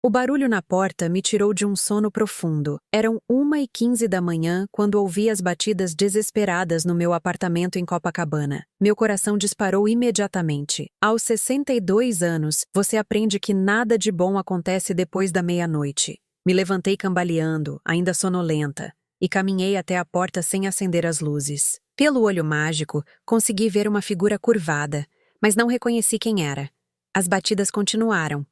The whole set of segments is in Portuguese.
O barulho na porta me tirou de um sono profundo. Eram 1h15 da manhã quando ouvi as batidas desesperadas no meu apartamento em Copacabana. Meu coração disparou imediatamente. Aos 62 anos, você aprende que nada de bom acontece depois da meia-noite. Me levantei cambaleando, ainda sonolenta, e caminhei até a porta sem acender as luzes. Pelo olho mágico, consegui ver uma figura curvada, mas não reconheci quem era. As batidas continuaram.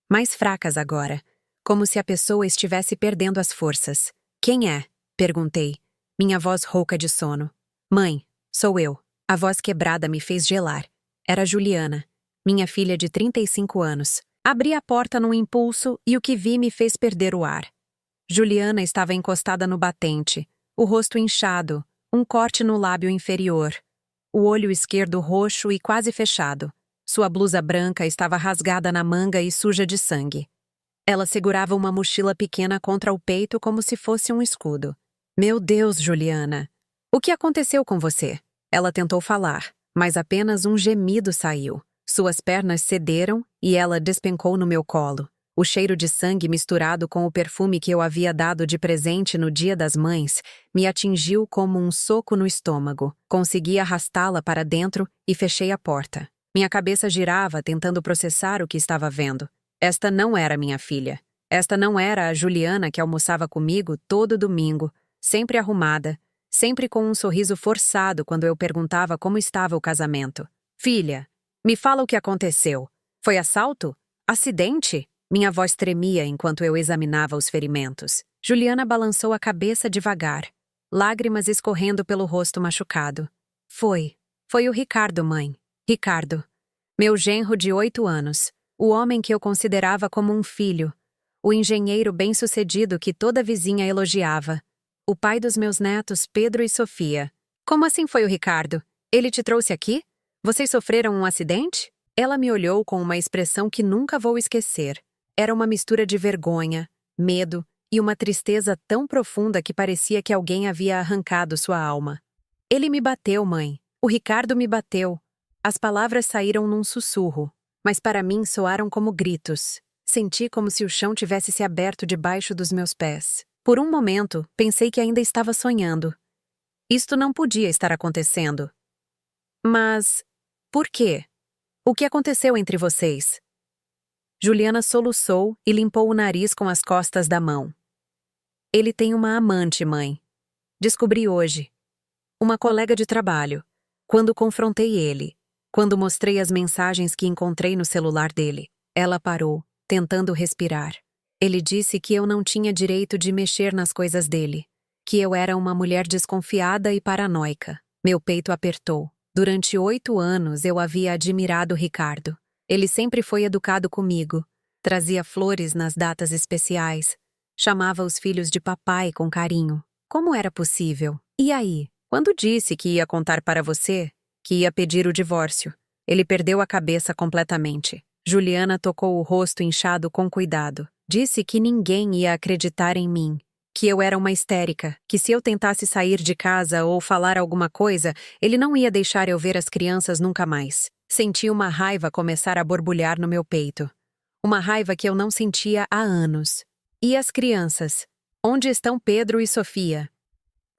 Mais fracas agora, como se a pessoa estivesse perdendo as forças. Quem é? Perguntei, minha voz rouca de sono. Mãe, sou eu. A voz quebrada me fez gelar. Era Juliana, minha filha de 35 anos. Abri a porta num impulso e o que vi me fez perder o ar. Juliana estava encostada no batente, o rosto inchado, um corte no lábio inferior, o olho esquerdo roxo e quase fechado. Sua blusa branca estava rasgada na manga e suja de sangue. Ela segurava uma mochila pequena contra o peito como se fosse um escudo. Meu Deus, Juliana! O que aconteceu com você? Ela tentou falar, mas apenas um gemido saiu. Suas pernas cederam e ela despencou no meu colo. O cheiro de sangue misturado com o perfume que eu havia dado de presente no Dia das Mães me atingiu como um soco no estômago. Consegui arrastá-la para dentro e fechei a porta. Minha cabeça girava tentando processar o que estava vendo. Esta não era minha filha. Esta não era a Juliana que almoçava comigo todo domingo, sempre arrumada, sempre com um sorriso forçado quando eu perguntava como estava o casamento. Filha, me fala o que aconteceu. Foi assalto? Acidente? Minha voz tremia enquanto eu examinava os ferimentos. Juliana balançou a cabeça devagar, lágrimas escorrendo pelo rosto machucado. Foi o Ricardo, mãe. Ricardo, meu genro de 8 anos, o homem que eu considerava como um filho, o engenheiro bem-sucedido que toda vizinha elogiava, o pai dos meus netos Pedro e Sofia. Como assim foi o Ricardo? Ele te trouxe aqui? Vocês sofreram um acidente? Ela me olhou com uma expressão que nunca vou esquecer. Era uma mistura de vergonha, medo e uma tristeza tão profunda que parecia que alguém havia arrancado sua alma. Ele me bateu, mãe. O Ricardo me bateu. As palavras saíram num sussurro, mas para mim soaram como gritos. Senti como se o chão tivesse se aberto debaixo dos meus pés. Por um momento, pensei que ainda estava sonhando. Isto não podia estar acontecendo. Mas, por quê? O que aconteceu entre vocês? Juliana soluçou e limpou o nariz com as costas da mão. Ele tem uma amante, mãe. Descobri hoje. Uma colega de trabalho. Quando confrontei ele. Quando mostrei as mensagens que encontrei no celular dele, ela parou, tentando respirar. Ele disse que eu não tinha direito de mexer nas coisas dele, que eu era uma mulher desconfiada e paranoica. Meu peito apertou. Durante 8 anos eu havia admirado Ricardo. Ele sempre foi educado comigo, trazia flores nas datas especiais, chamava os filhos de papai com carinho. Como era possível? E aí, quando disse que ia contar para você, que ia pedir o divórcio, ele perdeu a cabeça completamente. Juliana tocou o rosto inchado com cuidado. Disse que ninguém ia acreditar em mim, que eu era uma histérica, que se eu tentasse sair de casa ou falar alguma coisa, ele não ia deixar eu ver as crianças nunca mais. Senti uma raiva começar a borbulhar no meu peito. Uma raiva que eu não sentia há anos. E as crianças? Onde estão Pedro e Sofia?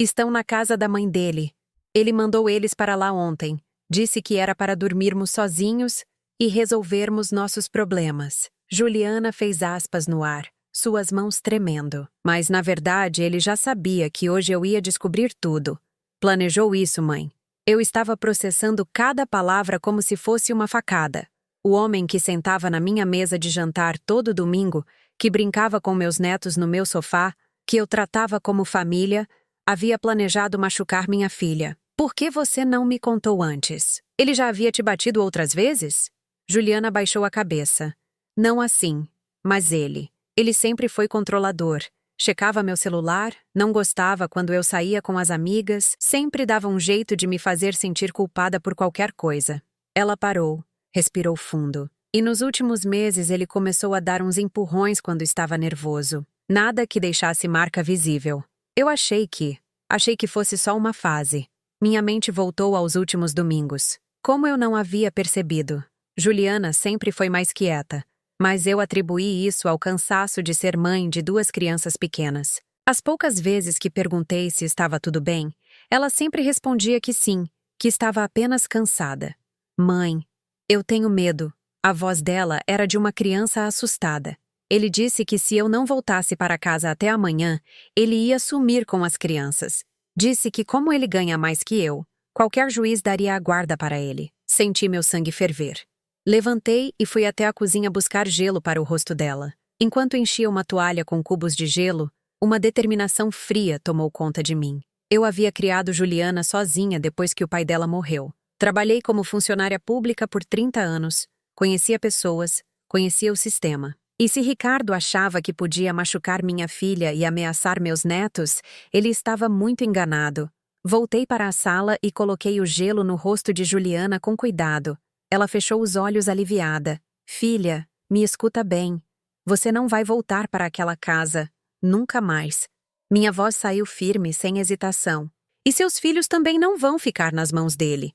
Estão na casa da mãe dele. Ele mandou eles para lá ontem. Disse que era para dormirmos sozinhos e resolvermos nossos problemas. Juliana fez aspas no ar, suas mãos tremendo. Mas, na verdade, ele já sabia que hoje eu ia descobrir tudo. Planejou isso, mãe. Eu estava processando cada palavra como se fosse uma facada. O homem que sentava na minha mesa de jantar todo domingo, que brincava com meus netos no meu sofá, que eu tratava como família, havia planejado machucar minha filha. Por que você não me contou antes? Ele já havia te batido outras vezes? Juliana baixou a cabeça. Não assim, mas ele. Ele sempre foi controlador. Checava meu celular, não gostava quando eu saía com as amigas, sempre dava um jeito de me fazer sentir culpada por qualquer coisa. Ela parou, respirou fundo. E nos últimos meses ele começou a dar uns empurrões quando estava nervoso. Nada que deixasse marca visível. Eu achei que fosse só uma fase. Minha mente voltou aos últimos domingos. Como eu não havia percebido. Juliana sempre foi mais quieta. Mas eu atribuí isso ao cansaço de ser mãe de 2 crianças pequenas. As poucas vezes que perguntei se estava tudo bem, ela sempre respondia que sim, que estava apenas cansada. Mãe, eu tenho medo. A voz dela era de uma criança assustada. Ele disse que se eu não voltasse para casa até amanhã, ele ia sumir com as crianças. Disse que como ele ganha mais que eu, qualquer juiz daria a guarda para ele. Senti meu sangue ferver. Levantei e fui até a cozinha buscar gelo para o rosto dela. Enquanto enchia uma toalha com cubos de gelo, uma determinação fria tomou conta de mim. Eu havia criado Juliana sozinha depois que o pai dela morreu. Trabalhei como funcionária pública por 30 anos. Conhecia pessoas, conhecia o sistema. E se Ricardo achava que podia machucar minha filha e ameaçar meus netos, ele estava muito enganado. Voltei para a sala e coloquei o gelo no rosto de Juliana com cuidado. Ela fechou os olhos aliviada. Filha, me escuta bem. Você não vai voltar para aquela casa. Nunca mais. Minha voz saiu firme, sem hesitação. E seus filhos também não vão ficar nas mãos dele.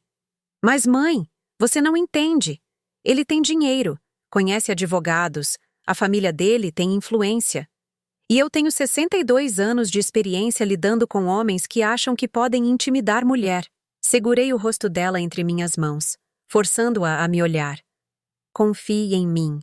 Mas mãe, você não entende. Ele tem dinheiro, conhece advogados, a família dele tem influência. E eu tenho 62 anos de experiência lidando com homens que acham que podem intimidar mulher. Segurei o rosto dela entre minhas mãos, forçando-a a me olhar. Confie em mim.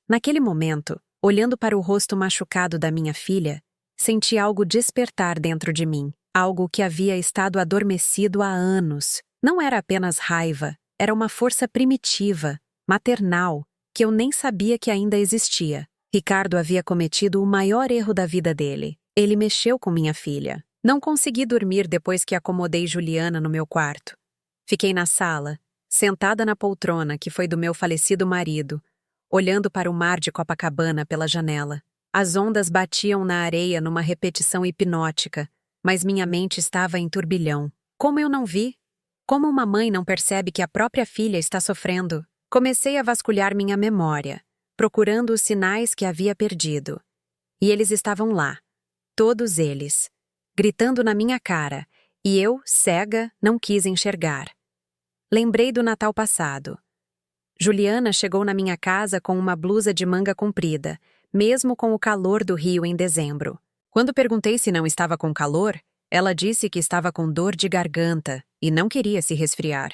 Naquele momento, olhando para o rosto machucado da minha filha, senti algo despertar dentro de mim, algo que havia estado adormecido há anos. Não era apenas raiva, era uma força primitiva, maternal, que eu nem sabia que ainda existia. Ricardo havia cometido o maior erro da vida dele. Ele mexeu com minha filha. Não consegui dormir depois que acomodei Juliana no meu quarto. Fiquei na sala, sentada na poltrona que foi do meu falecido marido, olhando para o mar de Copacabana pela janela. As ondas batiam na areia numa repetição hipnótica, mas minha mente estava em turbilhão. Como eu não vi? Como uma mãe não percebe que a própria filha está sofrendo? Comecei a vasculhar minha memória, procurando os sinais que havia perdido. E eles estavam lá, todos eles, gritando na minha cara, e eu, cega, não quis enxergar. Lembrei do Natal passado. Juliana chegou na minha casa com uma blusa de manga comprida, mesmo com o calor do Rio em dezembro. Quando perguntei se não estava com calor, ela disse que estava com dor de garganta e não queria se resfriar.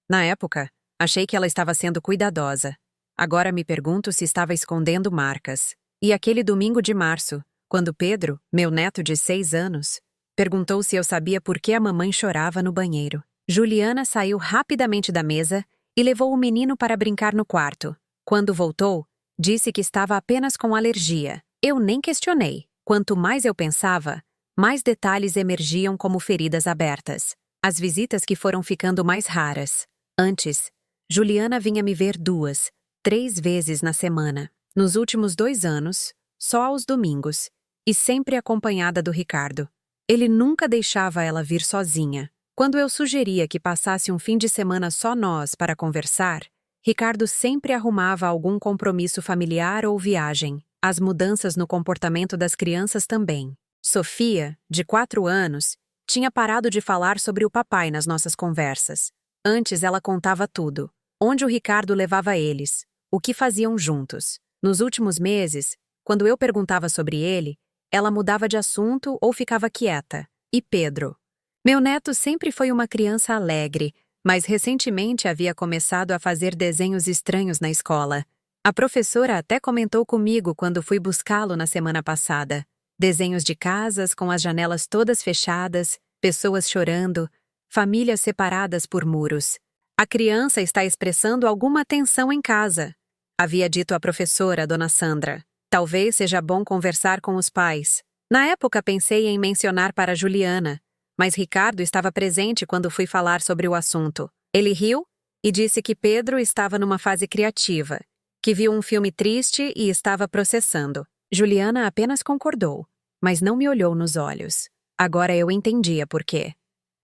Na época, achei que ela estava sendo cuidadosa. Agora me pergunto se estava escondendo marcas. E aquele domingo de março, quando Pedro, meu neto de 6 anos, perguntou se eu sabia por que a mamãe chorava no banheiro. Juliana saiu rapidamente da mesa e levou o menino para brincar no quarto. Quando voltou, disse que estava apenas com alergia. Eu nem questionei. Quanto mais eu pensava, mais detalhes emergiam como feridas abertas. As visitas que foram ficando mais raras. Antes, Juliana vinha me ver 2, 3 vezes na semana. Nos últimos 2 anos, só aos domingos, e sempre acompanhada do Ricardo. Ele nunca deixava ela vir sozinha. Quando eu sugeria que passasse um fim de semana só nós para conversar, Ricardo sempre arrumava algum compromisso familiar ou viagem. As mudanças no comportamento das crianças também. Sofia, de 4 anos, tinha parado de falar sobre o papai nas nossas conversas. Antes ela contava tudo. Onde o Ricardo levava eles, o que faziam juntos. Nos últimos meses, quando eu perguntava sobre ele, ela mudava de assunto ou ficava quieta. E Pedro? Meu neto sempre foi uma criança alegre, mas recentemente havia começado a fazer desenhos estranhos na escola. A professora até comentou comigo quando fui buscá-lo na semana passada. Desenhos de casas com as janelas todas fechadas, pessoas chorando, famílias separadas por muros. A criança está expressando alguma tensão em casa, havia dito a professora, Dona Sandra. Talvez seja bom conversar com os pais. Na época pensei em mencionar para Juliana, mas Ricardo estava presente quando fui falar sobre o assunto. Ele riu e disse que Pedro estava numa fase criativa, que viu um filme triste e estava processando. Juliana apenas concordou, mas não me olhou nos olhos. Agora eu entendia por quê.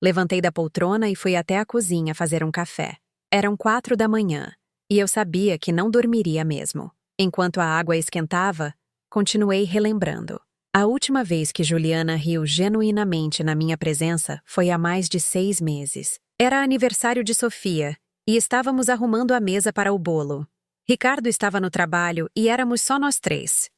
Levantei da poltrona e fui até a cozinha fazer um café. Eram 4 da manhã, e eu sabia que não dormiria mesmo. Enquanto a água esquentava, continuei relembrando. A última vez que Juliana riu genuinamente na minha presença foi há mais de 6 meses. Era aniversário de Sofia, e estávamos arrumando a mesa para o bolo. Ricardo estava no trabalho e éramos só nós três.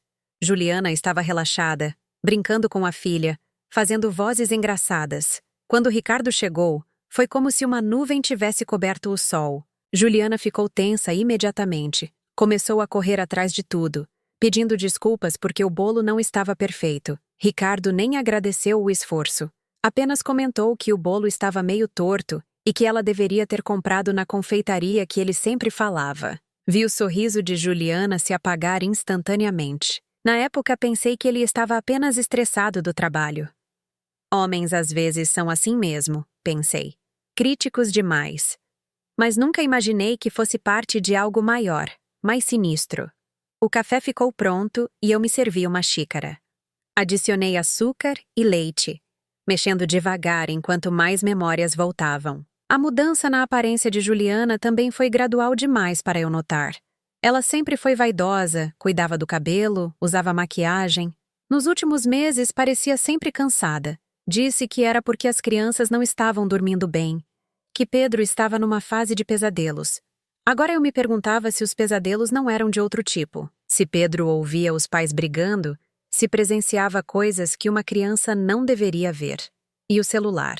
Juliana estava relaxada, brincando com a filha, fazendo vozes engraçadas. Quando Ricardo chegou, foi como se uma nuvem tivesse coberto o sol. Juliana ficou tensa imediatamente. Começou a correr atrás de tudo, pedindo desculpas porque o bolo não estava perfeito. Ricardo nem agradeceu o esforço. Apenas comentou que o bolo estava meio torto e que ela deveria ter comprado na confeitaria que ele sempre falava. Vi o sorriso de Juliana se apagar instantaneamente. Na época pensei que ele estava apenas estressado do trabalho. Homens às vezes são assim mesmo, pensei. Críticos demais. Mas nunca imaginei que fosse parte de algo maior, mais sinistro. O café ficou pronto e eu me servi uma xícara. Adicionei açúcar e leite, mexendo devagar enquanto mais memórias voltavam. A mudança na aparência de Juliana também foi gradual demais para eu notar. Ela sempre foi vaidosa, cuidava do cabelo, usava maquiagem. Nos últimos meses parecia sempre cansada. Disse que era porque as crianças não estavam dormindo bem, que Pedro estava numa fase de pesadelos. Agora eu me perguntava se os pesadelos não eram de outro tipo. Se Pedro ouvia os pais brigando, se presenciava coisas que uma criança não deveria ver. E o celular.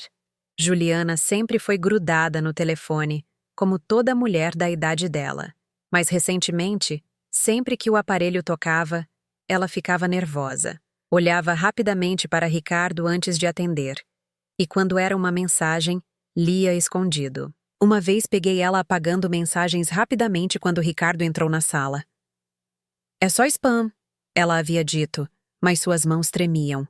Juliana sempre foi grudada no telefone, como toda mulher da idade dela. Mas recentemente, sempre que o aparelho tocava, ela ficava nervosa. Olhava rapidamente para Ricardo antes de atender. E quando era uma mensagem, lia escondido. Uma vez peguei ela apagando mensagens rapidamente quando Ricardo entrou na sala. "É só spam", ela havia dito, mas suas mãos tremiam.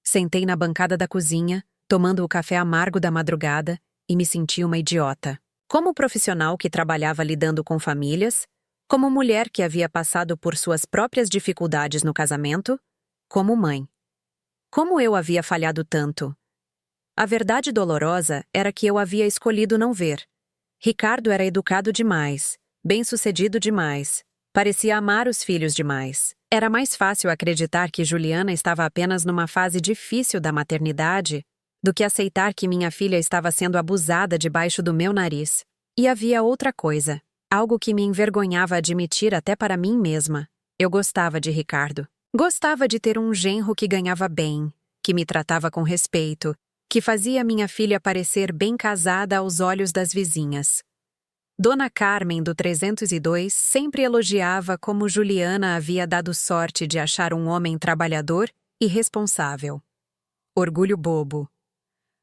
Sentei na bancada da cozinha, tomando o café amargo da madrugada, e me senti uma idiota. Como profissional que trabalhava lidando com famílias, como mulher que havia passado por suas próprias dificuldades no casamento, como mãe. Como eu havia falhado tanto? A verdade dolorosa era que eu havia escolhido não ver. Ricardo era educado demais, bem-sucedido demais, parecia amar os filhos demais. Era mais fácil acreditar que Juliana estava apenas numa fase difícil da maternidade do que aceitar que minha filha estava sendo abusada debaixo do meu nariz. E havia outra coisa, algo que me envergonhava admitir até para mim mesma. Eu gostava de Ricardo. Gostava de ter um genro que ganhava bem, que me tratava com respeito, que fazia minha filha parecer bem casada aos olhos das vizinhas. Dona Carmen do 302 sempre elogiava como Juliana havia dado sorte de achar um homem trabalhador e responsável. Orgulho bobo.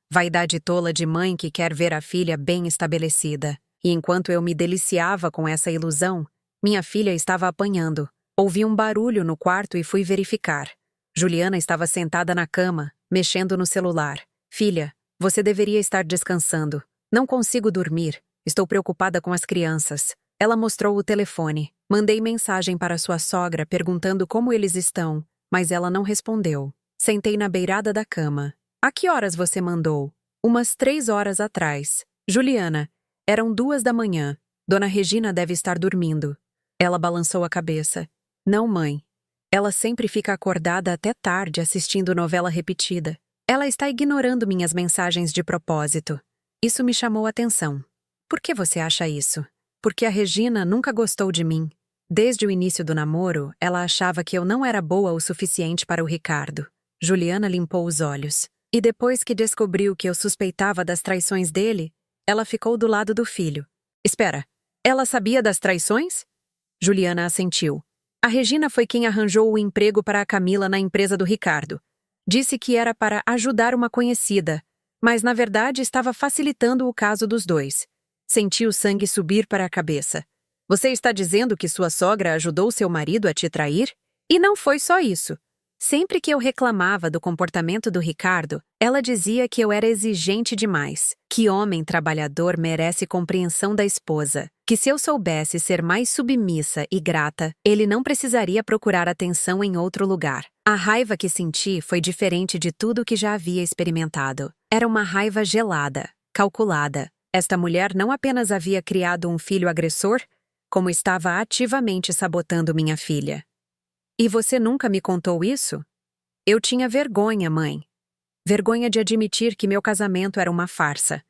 Vaidade tola de mãe que quer ver a filha bem estabelecida. E enquanto eu me deliciava com essa ilusão, minha filha estava apanhando. Ouvi um barulho no quarto e fui verificar. Juliana estava sentada na cama, mexendo no celular. "Filha, você deveria estar descansando. Não consigo dormir. Estou preocupada com as crianças." Ela mostrou o telefone. Mandei mensagem para sua sogra perguntando como eles estão, mas ela não respondeu. Sentei na beirada da cama. "A que horas você mandou?" "Umas 3 horas atrás." "Juliana, eram 2 da manhã. Dona Regina deve estar dormindo." Ela balançou a cabeça. "Não, mãe. Ela sempre fica acordada até tarde assistindo novela repetida. Ela está ignorando minhas mensagens de propósito." Isso me chamou a atenção. "Por que você acha isso?" "Porque a Regina nunca gostou de mim. Desde o início do namoro, ela achava que eu não era boa o suficiente para o Ricardo." Juliana limpou os olhos. "E depois que descobriu que eu suspeitava das traições dele, ela ficou do lado do filho." "Espera, ela sabia das traições?" Juliana assentiu. "A Regina foi quem arranjou o emprego para a Camila na empresa do Ricardo. Disse que era para ajudar uma conhecida, mas na verdade estava facilitando o caso dos dois." Senti o sangue subir para a cabeça. "Você está dizendo que sua sogra ajudou seu marido a te trair?" "E não foi só isso. Sempre que eu reclamava do comportamento do Ricardo, ela dizia que eu era exigente demais, que homem trabalhador merece compreensão da esposa, que se eu soubesse ser mais submissa e grata, ele não precisaria procurar atenção em outro lugar." A raiva que senti foi diferente de tudo que já havia experimentado. Era uma raiva gelada, calculada. Esta mulher não apenas havia criado um filho agressor, como estava ativamente sabotando minha filha. "E você nunca me contou isso?" "Eu tinha vergonha, mãe. Vergonha de admitir que meu casamento era uma farsa.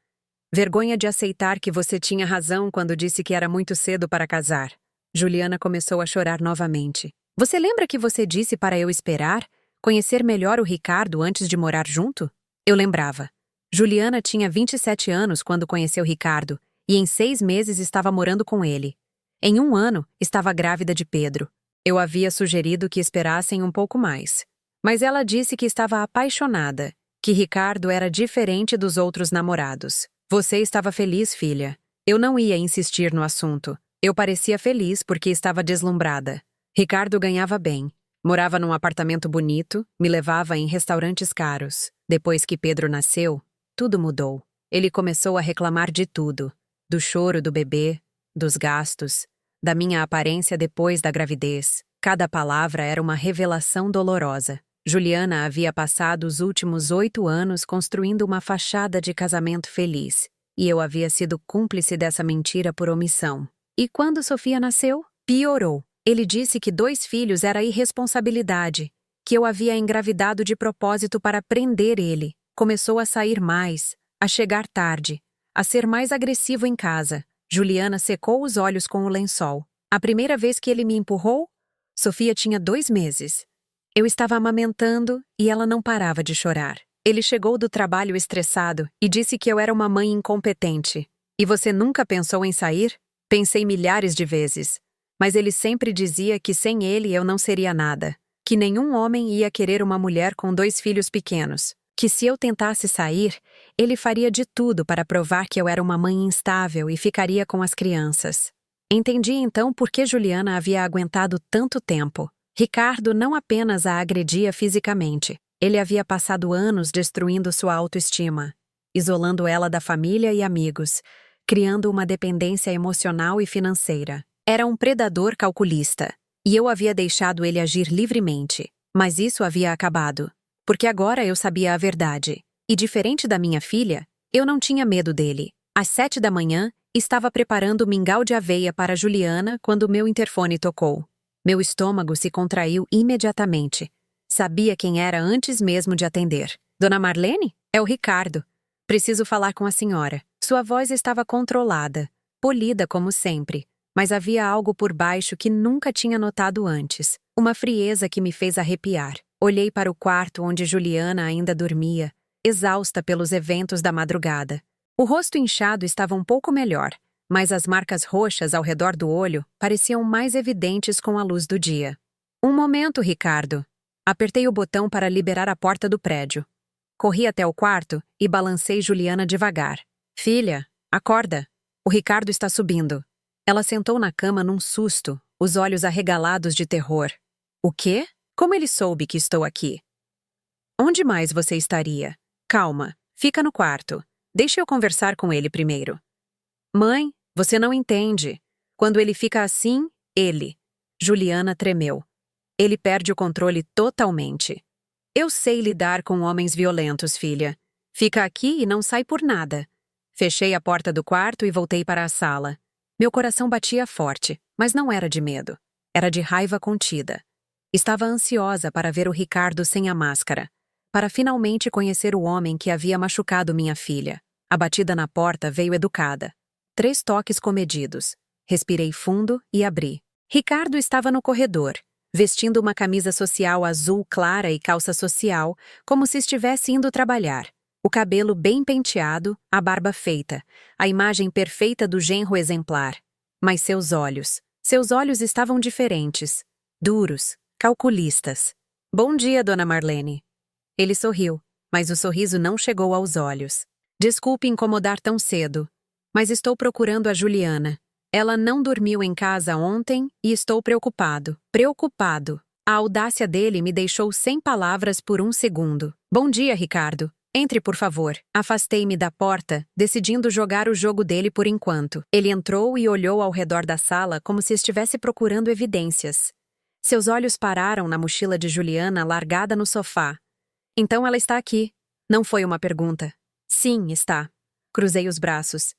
Vergonha de aceitar que você tinha razão quando disse que era muito cedo para casar." Juliana começou a chorar novamente. Você lembra que você disse para eu esperar, conhecer melhor o Ricardo antes de morar junto? Eu lembrava. Juliana tinha 27 anos quando conheceu Ricardo e em 6 meses estava morando com ele. Em 1 ano, estava grávida de Pedro. Eu havia sugerido que esperassem um pouco mais. Mas ela disse que estava apaixonada, que Ricardo era diferente dos outros namorados. Você estava feliz, filha. Eu não ia insistir no assunto. Eu parecia feliz porque estava deslumbrada. Ricardo ganhava bem. Morava num apartamento bonito, me levava em restaurantes caros. Depois que Pedro nasceu, tudo mudou. Ele começou a reclamar de tudo. Do choro do bebê, dos gastos, da minha aparência depois da gravidez. Cada palavra era uma revelação dolorosa. Juliana havia passado os últimos 8 anos construindo uma fachada de casamento feliz, e eu havia sido cúmplice dessa mentira por omissão. E quando Sofia nasceu, piorou. Ele disse que 2 filhos era irresponsabilidade, que eu havia engravidado de propósito para prender ele. Começou a sair mais, a chegar tarde, a ser mais agressivo em casa. Juliana secou os olhos com o lençol. A primeira vez que ele me empurrou, Sofia tinha 2 meses. Eu estava amamentando e ela não parava de chorar. Ele chegou do trabalho estressado e disse que eu era uma mãe incompetente. E você nunca pensou em sair? Pensei milhares de vezes. Mas ele sempre dizia que sem ele eu não seria nada. Que nenhum homem ia querer uma mulher com 2 filhos pequenos. Que se eu tentasse sair, ele faria de tudo para provar que eu era uma mãe instável e ficaria com as crianças. Entendi então por que Juliana havia aguentado tanto tempo. Ricardo não apenas a agredia fisicamente. Ele havia passado anos destruindo sua autoestima, isolando ela da família e amigos, criando uma dependência emocional e financeira. Era um predador calculista, e eu havia deixado ele agir livremente. Mas isso havia acabado, porque agora eu sabia a verdade. E diferente da minha filha, eu não tinha medo dele. Às 7 da manhã, estava preparando mingau de aveia para Juliana quando meu interfone tocou. Meu estômago se contraiu imediatamente. Sabia quem era antes mesmo de atender. Dona Marlene? É o Ricardo. Preciso falar com a senhora. Sua voz estava controlada, polida como sempre, mas havia algo por baixo que nunca tinha notado antes. Uma frieza que me fez arrepiar. Olhei para o quarto onde Juliana ainda dormia, exausta pelos eventos da madrugada. O rosto inchado estava um pouco melhor, mas as marcas roxas ao redor do olho pareciam mais evidentes com a luz do dia. Um momento, Ricardo. Apertei o botão para liberar a porta do prédio. Corri até o quarto e balancei Juliana devagar. Filha, acorda. O Ricardo está subindo. Ela sentou na cama num susto, os olhos arregalados de terror. O quê? Como ele soube que estou aqui? Onde mais você estaria? Calma, fica no quarto. Deixe eu conversar com ele primeiro. Mãe, você não entende. Quando ele fica assim, ele. Juliana tremeu. Ele perde o controle totalmente. Eu sei lidar com homens violentos, filha. Fica aqui e não sai por nada. Fechei a porta do quarto e voltei para a sala. Meu coração batia forte, mas não era de medo. Era de raiva contida. Estava ansiosa para ver o Ricardo sem a máscara, para finalmente conhecer o homem que havia machucado minha filha. A batida na porta veio educada. 3 toques comedidos. Respirei fundo e abri. Ricardo estava no corredor, vestindo uma camisa social azul clara e calça social, como se estivesse indo trabalhar. O cabelo bem penteado, a barba feita, a imagem perfeita do genro exemplar. Mas seus olhos estavam diferentes, duros, calculistas. Bom dia, Dona Marlene. Ele sorriu, mas o sorriso não chegou aos olhos. Desculpe incomodar tão cedo, mas estou procurando a Juliana. Ela não dormiu em casa ontem e estou preocupado. Preocupado. A audácia dele me deixou sem palavras por um segundo. Bom dia, Ricardo. Entre, por favor. Afastei-me da porta, decidindo jogar o jogo dele por enquanto. Ele entrou e olhou ao redor da sala como se estivesse procurando evidências. Seus olhos pararam na mochila de Juliana largada no sofá. Então ela está aqui. Não foi uma pergunta. Sim, está. Cruzei os braços.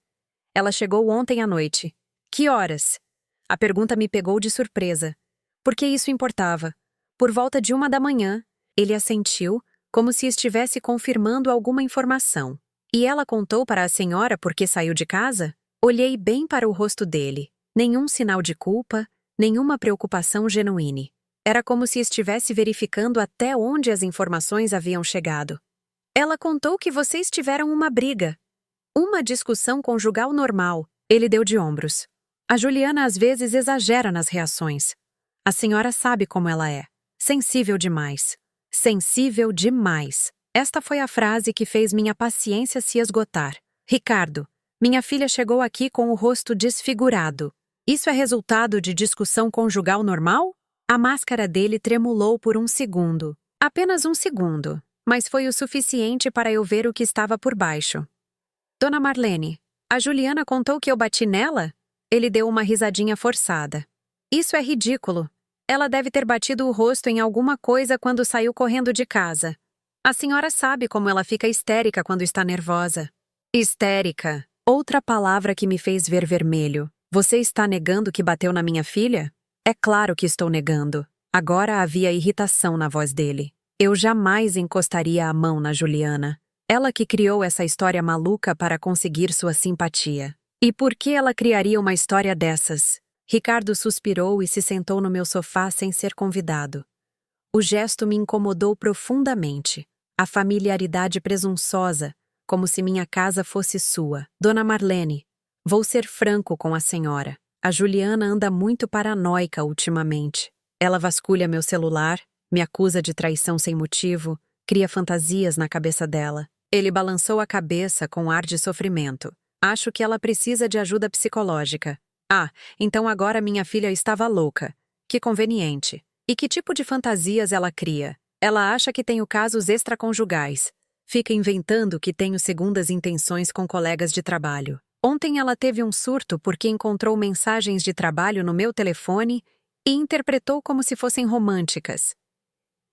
Ela chegou ontem à noite. Que horas? A pergunta me pegou de surpresa. Por que isso importava? Por volta de 1 da manhã, ele assentiu, como se estivesse confirmando alguma informação. E ela contou para a senhora por que saiu de casa? Olhei bem para o rosto dele. Nenhum sinal de culpa, Nenhuma preocupação genuína. Era como se estivesse verificando até onde as informações haviam chegado. Ela contou que vocês tiveram uma briga. Uma discussão conjugal normal. Ele deu de ombros. A Juliana às vezes exagera nas reações. A senhora sabe como ela é. Sensível demais. Sensível demais. Esta foi a frase que fez minha paciência se esgotar. Ricardo, minha filha chegou aqui com o rosto desfigurado. Isso é resultado de discussão conjugal normal? A máscara dele tremulou por um segundo. Apenas um segundo. Mas foi o suficiente para eu ver o que estava por baixo. Dona Marlene, a Juliana contou que eu bati nela? Ele deu uma risadinha forçada. Isso é ridículo. Ela deve ter batido o rosto em alguma coisa quando saiu correndo de casa. A senhora sabe como ela fica histérica quando está nervosa. Histérica. Outra palavra que me fez ver vermelho. Você está negando que bateu na minha filha? É claro que estou negando. Agora havia irritação na voz dele. Eu jamais encostaria a mão na Juliana. Ela que criou essa história maluca para conseguir sua simpatia. E por que ela criaria uma história dessas? Ricardo suspirou e se sentou no meu sofá sem ser convidado. O gesto me incomodou profundamente. A familiaridade presunçosa, como se minha casa fosse sua. Dona Marlene, vou ser franco com a senhora. A Juliana anda muito paranoica ultimamente. Ela vasculha meu celular, me acusa de traição sem motivo, cria fantasias na cabeça dela. Ele balançou a cabeça com ar de sofrimento. Acho que ela precisa de ajuda psicológica. Ah, então agora minha filha estava louca. Que conveniente. E que tipo de fantasias ela cria? Ela acha que tenho casos extraconjugais. Fica inventando que tenho segundas intenções com colegas de trabalho. Ontem ela teve um surto porque encontrou mensagens de trabalho no meu telefone e interpretou como se fossem românticas.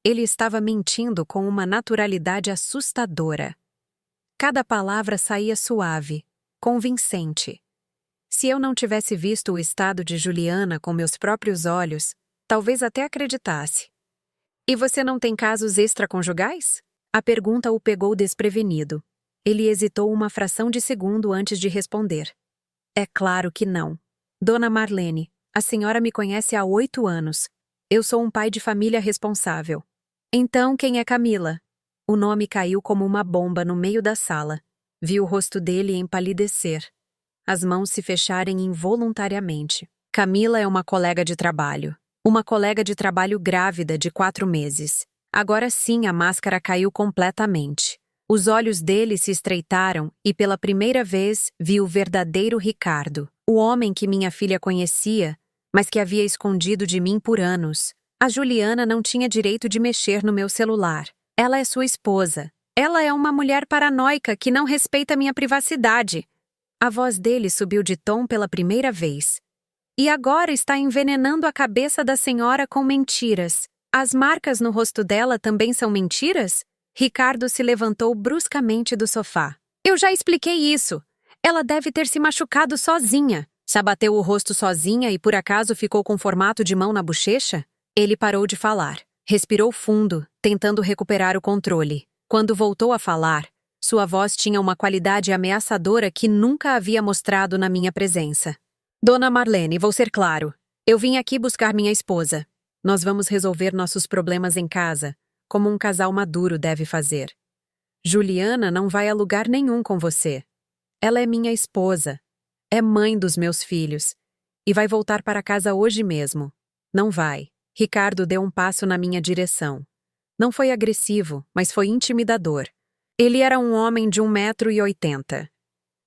Ele estava mentindo com uma naturalidade assustadora. Cada palavra saía suave, convincente. Se eu não tivesse visto o estado de Juliana com meus próprios olhos, talvez até acreditasse. E você não tem casos extraconjugais? A pergunta o pegou desprevenido. Ele hesitou uma fração de segundo antes de responder. É claro que não. Dona Marlene, a senhora me conhece há 8 anos. Eu sou um pai de família responsável. Então, quem é Camila? O nome caiu como uma bomba no meio da sala. Vi o rosto dele empalidecer. As mãos se fecharem involuntariamente. Camila é uma colega de trabalho. Uma colega de trabalho grávida de 4 meses. Agora sim a máscara caiu completamente. Os olhos dele se estreitaram e pela primeira vez vi o verdadeiro Ricardo. O homem que minha filha conhecia, mas que havia escondido de mim por anos. A Juliana não tinha direito de mexer no meu celular. Ela é sua esposa. Ela é uma mulher paranoica que não respeita minha privacidade. A voz dele subiu de tom pela primeira vez. E agora está envenenando a cabeça da senhora com mentiras. As marcas no rosto dela também são mentiras? Ricardo se levantou bruscamente do sofá. Eu já expliquei isso. Ela deve ter se machucado sozinha. Se abateu o rosto sozinha e por acaso ficou com formato de mão na bochecha? Ele parou de falar. Respirou fundo, tentando recuperar o controle. Quando voltou a falar, sua voz tinha uma qualidade ameaçadora que nunca havia mostrado na minha presença. Dona Marlene, vou ser claro. Eu vim aqui buscar minha esposa. Nós vamos resolver nossos problemas em casa, como um casal maduro deve fazer. Juliana não vai a lugar nenhum com você. Ela é minha esposa. É mãe dos meus filhos. E vai voltar para casa hoje mesmo. Não vai. Ricardo deu um passo na minha direção. Não foi agressivo, mas foi intimidador. Ele era um homem de 1,80 m.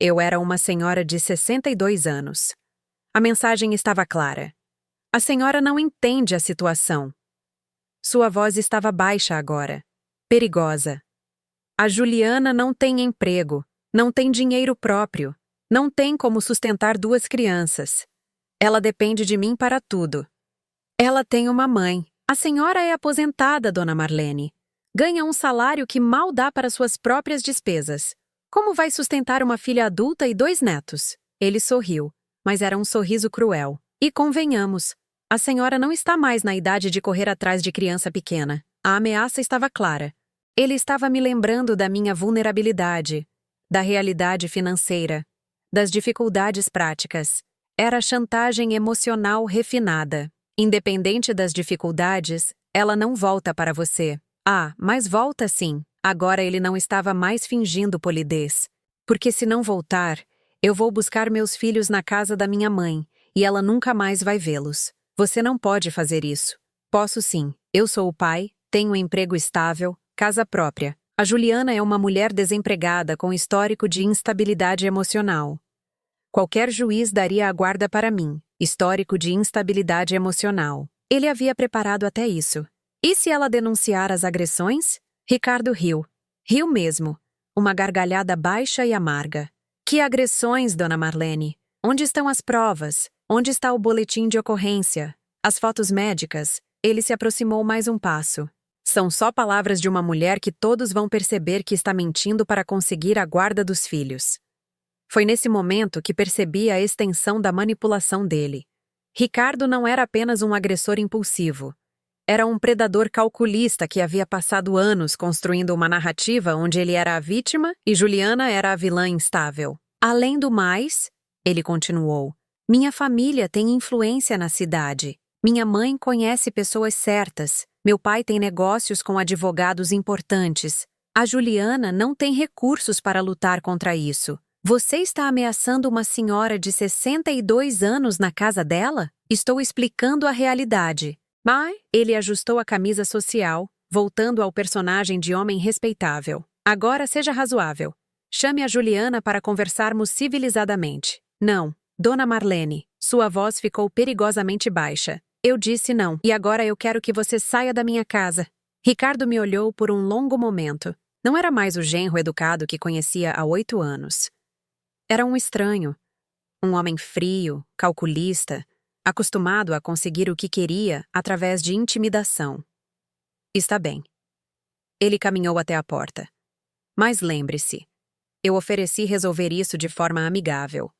Eu era uma senhora de 62 anos. A mensagem estava clara. A senhora não entende a situação. Sua voz estava baixa agora. Perigosa. A Juliana não tem emprego, não tem dinheiro próprio, não tem como sustentar 2 crianças. Ela depende de mim para tudo. Ela tem uma mãe. A senhora é aposentada, Dona Marlene. Ganha um salário que mal dá para suas próprias despesas. Como vai sustentar uma filha adulta e 2 netos? Ele sorriu, mas era um sorriso cruel. E convenhamos, a senhora não está mais na idade de correr atrás de criança pequena. A ameaça estava clara. Ele estava me lembrando da minha vulnerabilidade, da realidade financeira, das dificuldades práticas. Era chantagem emocional refinada. Independente das dificuldades, ela não volta para você. Ah, mas volta sim. Agora ele não estava mais fingindo polidez. Porque se não voltar, eu vou buscar meus filhos na casa da minha mãe, e ela nunca mais vai vê-los. Você não pode fazer isso. Posso sim. Eu sou o pai, tenho um emprego estável, casa própria. A Juliana é uma mulher desempregada com histórico de instabilidade emocional. Qualquer juiz daria a guarda para mim, histórico de instabilidade emocional. Ele havia preparado até isso. E se ela denunciar as agressões? Ricardo riu. Riu mesmo. Uma gargalhada baixa e amarga. Que agressões, dona Marlene? Onde estão as provas? Onde está o boletim de ocorrência? As fotos médicas? Ele se aproximou mais um passo. São só palavras de uma mulher que todos vão perceber que está mentindo para conseguir a guarda dos filhos. Foi nesse momento que percebi a extensão da manipulação dele. Ricardo não era apenas um agressor impulsivo. Era um predador calculista que havia passado anos construindo uma narrativa onde ele era a vítima e Juliana era a vilã instável. Além do mais, ele continuou, minha família tem influência na cidade. Minha mãe conhece pessoas certas. Meu pai tem negócios com advogados importantes. A Juliana não tem recursos para lutar contra isso. Você está ameaçando uma senhora de 62 anos na casa dela? Estou explicando a realidade. Mas ele ajustou a camisa social, voltando ao personagem de homem respeitável. Agora seja razoável. Chame a Juliana para conversarmos civilizadamente. Não, dona Marlene, sua voz ficou perigosamente baixa. Eu disse não, e agora eu quero que você saia da minha casa. Ricardo me olhou por um longo momento. Não era mais o genro educado que conhecia há 8 anos. Era um estranho. Um homem frio, calculista, acostumado a conseguir o que queria através de intimidação. Está bem. Ele caminhou até a porta. Mas lembre-se, eu ofereci resolver isso de forma amigável.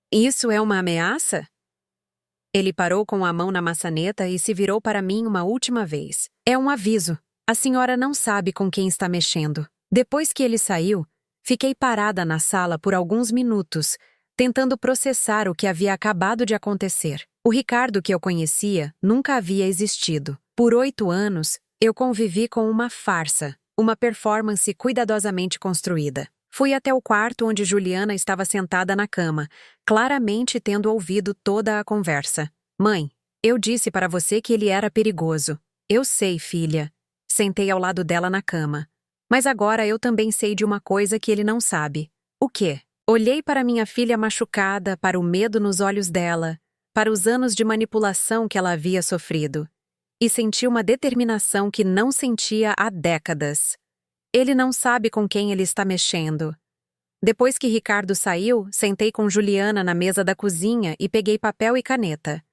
Isso é uma ameaça? Ele parou com a mão na maçaneta e se virou para mim uma última vez. É um aviso. A senhora não sabe com quem está mexendo. Depois que ele saiu, fiquei parada na sala por alguns minutos, tentando processar o que havia acabado de acontecer. O Ricardo que eu conhecia nunca havia existido. Por 8 anos, eu convivi com uma farsa, uma performance cuidadosamente construída. Fui até o quarto onde Juliana estava sentada na cama, claramente tendo ouvido toda a conversa. Mãe, eu disse para você que ele era perigoso. Eu sei, filha. Sentei ao lado dela na cama. Mas agora eu também sei de uma coisa que ele não sabe. O quê? Olhei para minha filha machucada, para o medo nos olhos dela, para os anos de manipulação que ela havia sofrido. E senti uma determinação que não sentia há décadas. Ele não sabe com quem ele está mexendo. Depois que Ricardo saiu, sentei com Juliana na mesa da cozinha e peguei papel e caneta.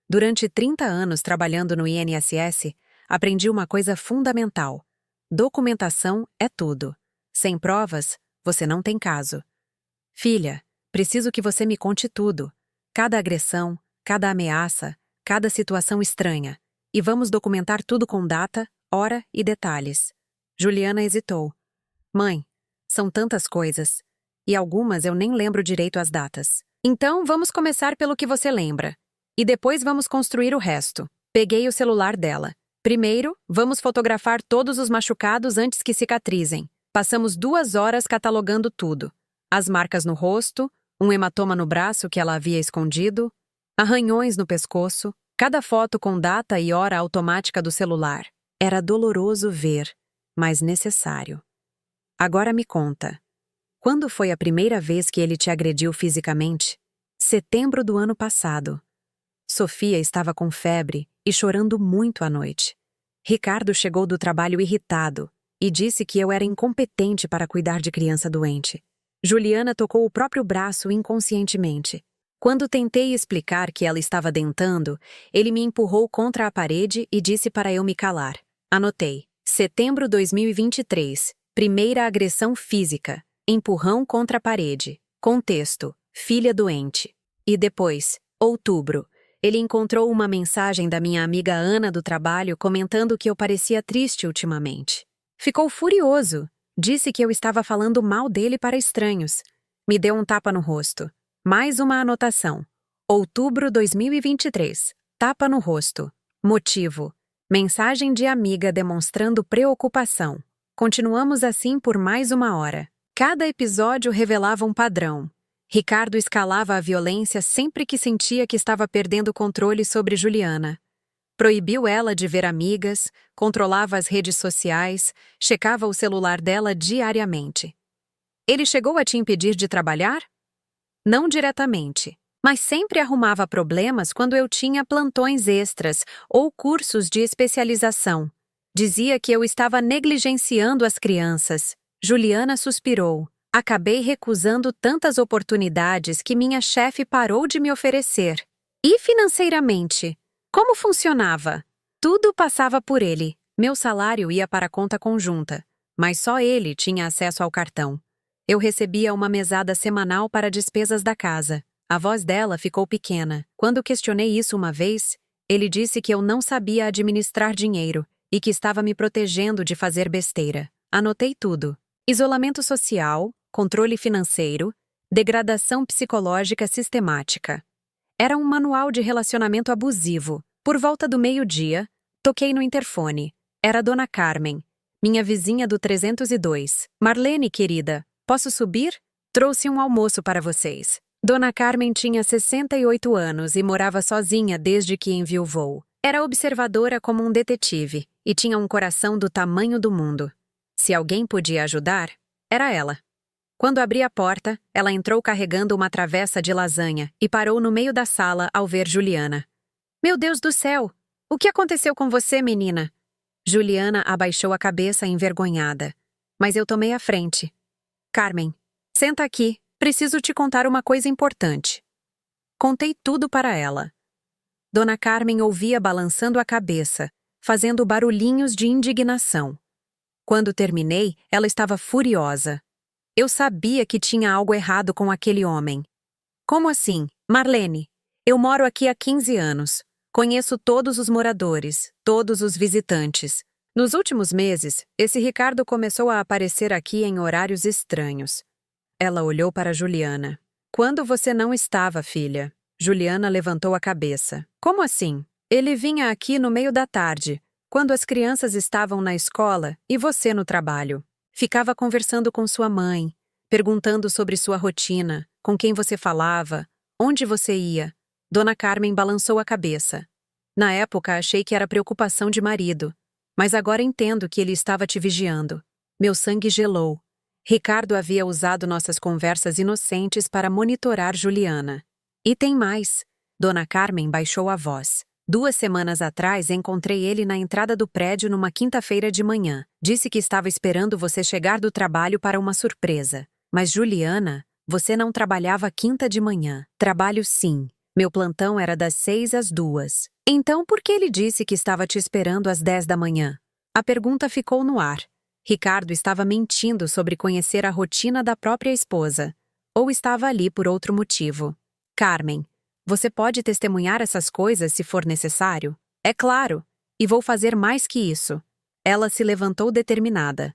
Durante 30 anos trabalhando no INSS, aprendi uma coisa fundamental. Documentação é tudo. Sem provas, você não tem caso. Filha, preciso que você me conte tudo. Cada agressão, cada ameaça, cada situação estranha. E vamos documentar tudo com data, hora e detalhes. Juliana hesitou. Mãe, são tantas coisas. E algumas eu nem lembro direito as datas. Então vamos começar pelo que você lembra. E depois vamos construir o resto. Peguei o celular dela. Primeiro, vamos fotografar todos os machucados antes que cicatrizem. Passamos 2 horas catalogando tudo. As marcas no rosto, um hematoma no braço que ela havia escondido, arranhões no pescoço, cada foto com data e hora automática do celular. Era doloroso ver, mas necessário. Agora me conta. Quando foi a primeira vez que ele te agrediu fisicamente? Setembro do ano passado. Sofia estava com febre e chorando muito à noite. Ricardo chegou do trabalho irritado e disse que eu era incompetente para cuidar de criança doente. Juliana tocou o próprio braço inconscientemente. Quando tentei explicar que ela estava dentando, ele me empurrou contra a parede e disse para eu me calar. Anotei. Setembro 2023. Primeira agressão física. Empurrão contra a parede. Contexto. Filha doente. E depois, outubro. Ele encontrou uma mensagem da minha amiga Ana do trabalho comentando que eu parecia triste ultimamente. Ficou furioso. Disse que eu estava falando mal dele para estranhos. Me deu um tapa no rosto. Mais uma anotação. Outubro 2023. Tapa no rosto. Motivo: mensagem de amiga demonstrando preocupação. Continuamos assim por mais 1 hora. Cada episódio revelava um padrão. Ricardo escalava a violência sempre que sentia que estava perdendo o controle sobre Juliana. Proibiu ela de ver amigas, controlava as redes sociais, checava o celular dela diariamente. Ele chegou a te impedir de trabalhar? Não diretamente, mas sempre arrumava problemas quando eu tinha plantões extras ou cursos de especialização. Dizia que eu estava negligenciando as crianças. Juliana suspirou. Acabei recusando tantas oportunidades que minha chefe parou de me oferecer. E financeiramente? Como funcionava? Tudo passava por ele. Meu salário ia para a conta conjunta, mas só ele tinha acesso ao cartão. Eu recebia uma mesada semanal para despesas da casa. A voz dela ficou pequena. Quando questionei isso uma vez, ele disse que eu não sabia administrar dinheiro e que estava me protegendo de fazer besteira. Anotei tudo. Isolamento social, controle financeiro, degradação psicológica sistemática. Era um manual de relacionamento abusivo. Por volta do meio-dia, toquei no interfone. Era Dona Carmen, minha vizinha do 302. Marlene, querida, posso subir? Trouxe um almoço para vocês. Dona Carmen tinha 68 anos e morava sozinha desde que enviuvou. Era observadora como um detetive e tinha um coração do tamanho do mundo. Se alguém podia ajudar, era ela. Quando abri a porta, ela entrou carregando uma travessa de lasanha e parou no meio da sala ao ver Juliana. Meu Deus do céu! O que aconteceu com você, menina? Juliana abaixou a cabeça envergonhada. Mas eu tomei a frente. Carmen, senta aqui. Preciso te contar uma coisa importante. Contei tudo para ela. Dona Carmen ouvia balançando a cabeça, fazendo barulhinhos de indignação. Quando terminei, ela estava furiosa. Eu sabia que tinha algo errado com aquele homem. Como assim? Marlene, eu moro aqui há 15 anos. Conheço todos os moradores, todos os visitantes. Nos últimos meses, esse Ricardo começou a aparecer aqui em horários estranhos. Ela olhou para Juliana. Quando você não estava, filha? Juliana levantou a cabeça. Como assim? Ele vinha aqui no meio da tarde, quando as crianças estavam na escola e você no trabalho. Ficava conversando com sua mãe, perguntando sobre sua rotina, com quem você falava, onde você ia. Dona Carmen balançou a cabeça. Na época, achei que era preocupação de marido, mas agora entendo que ele estava te vigiando. Meu sangue gelou. Ricardo havia usado nossas conversas inocentes para monitorar Juliana. E tem mais. Dona Carmen baixou a voz. 2 semanas atrás encontrei ele na entrada do prédio numa quinta-feira de manhã. Disse que estava esperando você chegar do trabalho para uma surpresa. Mas Juliana, você não trabalhava quinta de manhã. Trabalho sim. Meu plantão era das 6 às 2. Então por que ele disse que estava te esperando às 10 da manhã? A pergunta ficou no ar. Ricardo estava mentindo sobre conhecer a rotina da própria esposa. Ou estava ali por outro motivo. Carmen, você pode testemunhar essas coisas se for necessário? É claro. E vou fazer mais que isso. Ela se levantou determinada.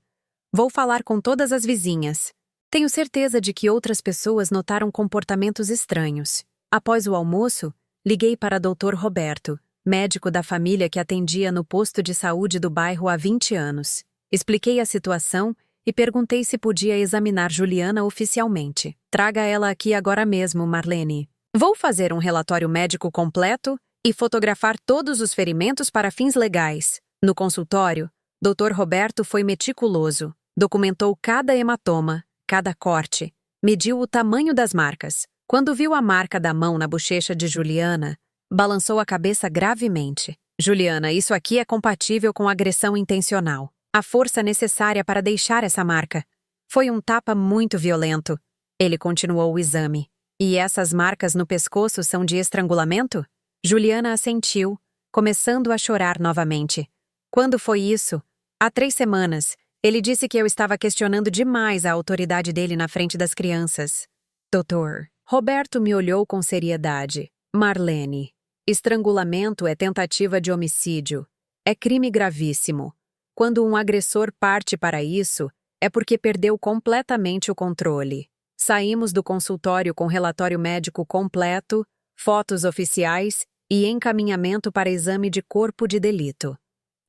Vou falar com todas as vizinhas. Tenho certeza de que outras pessoas notaram comportamentos estranhos. Após o almoço, liguei para Dr. Roberto, médico da família que atendia no posto de saúde do bairro há 20 anos. Expliquei a situação e perguntei se podia examinar Juliana oficialmente. Traga ela aqui agora mesmo, Marlene. Vou fazer um relatório médico completo e fotografar todos os ferimentos para fins legais. No consultório, Dr. Roberto foi meticuloso. Documentou cada hematoma, cada corte. Mediu o tamanho das marcas. Quando viu a marca da mão na bochecha de Juliana, balançou a cabeça gravemente. Juliana, isso aqui é compatível com agressão intencional. A força necessária para deixar essa marca. Foi um tapa muito violento. Ele continuou o exame. E essas marcas no pescoço são de estrangulamento? Juliana assentiu, começando a chorar novamente. Quando foi isso? Há 3 semanas. Ele disse que eu estava questionando demais a autoridade dele na frente das crianças. Doutor, Roberto me olhou com seriedade. Marlene, estrangulamento é tentativa de homicídio. É crime gravíssimo. Quando um agressor parte para isso, é porque perdeu completamente o controle. Saímos do consultório com relatório médico completo, fotos oficiais e encaminhamento para exame de corpo de delito.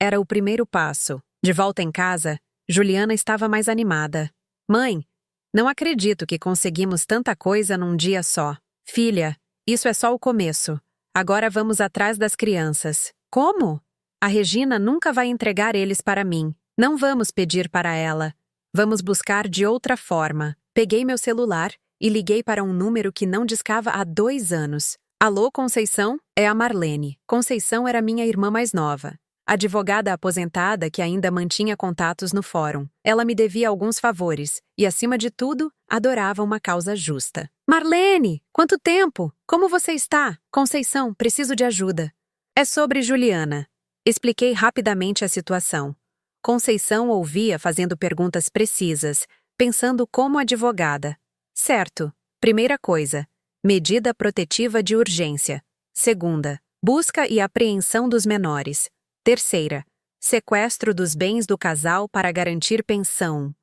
Era o primeiro passo. De volta em casa, Juliana estava mais animada. Mãe, não acredito que conseguimos tanta coisa num dia só. Filha, isso é só o começo. Agora vamos atrás das crianças. Como? A Regina nunca vai entregar eles para mim. Não vamos pedir para ela. Vamos buscar de outra forma. Peguei meu celular e liguei para um número que não discava há 2 anos. Alô, Conceição? É a Marlene. Conceição era minha irmã mais nova. Advogada aposentada que ainda mantinha contatos no fórum. Ela me devia alguns favores e, acima de tudo, adorava uma causa justa. Marlene, quanto tempo? Como você está? Conceição, preciso de ajuda. É sobre Juliana. Expliquei rapidamente a situação. Conceição ouvia fazendo perguntas precisas, pensando como advogada. Certo. Primeira coisa, medida protetiva de urgência. Segunda, busca e apreensão dos menores. Terceira, sequestro dos bens do casal para garantir pensão.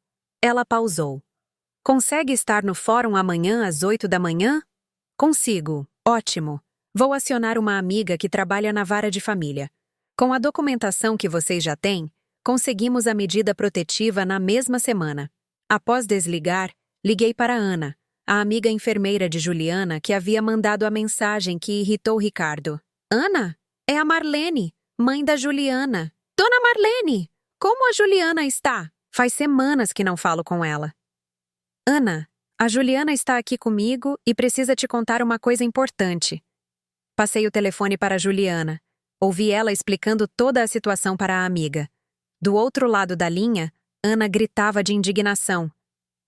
Ela pausou. Consegue estar no fórum amanhã às 8 da manhã? Consigo. Ótimo. Vou acionar uma amiga que trabalha na vara de família. Com a documentação que vocês já têm, conseguimos a medida protetiva na mesma semana. Após desligar, liguei para Ana, a amiga enfermeira de Juliana que havia mandado a mensagem que irritou Ricardo. Ana? É a Marlene, mãe da Juliana. Dona Marlene, como a Juliana está? Faz semanas que não falo com ela. Ana, a Juliana está aqui comigo e precisa te contar uma coisa importante. Passei o telefone para a Juliana. Ouvi ela explicando toda a situação para a amiga. Do outro lado da linha, Ana gritava de indignação.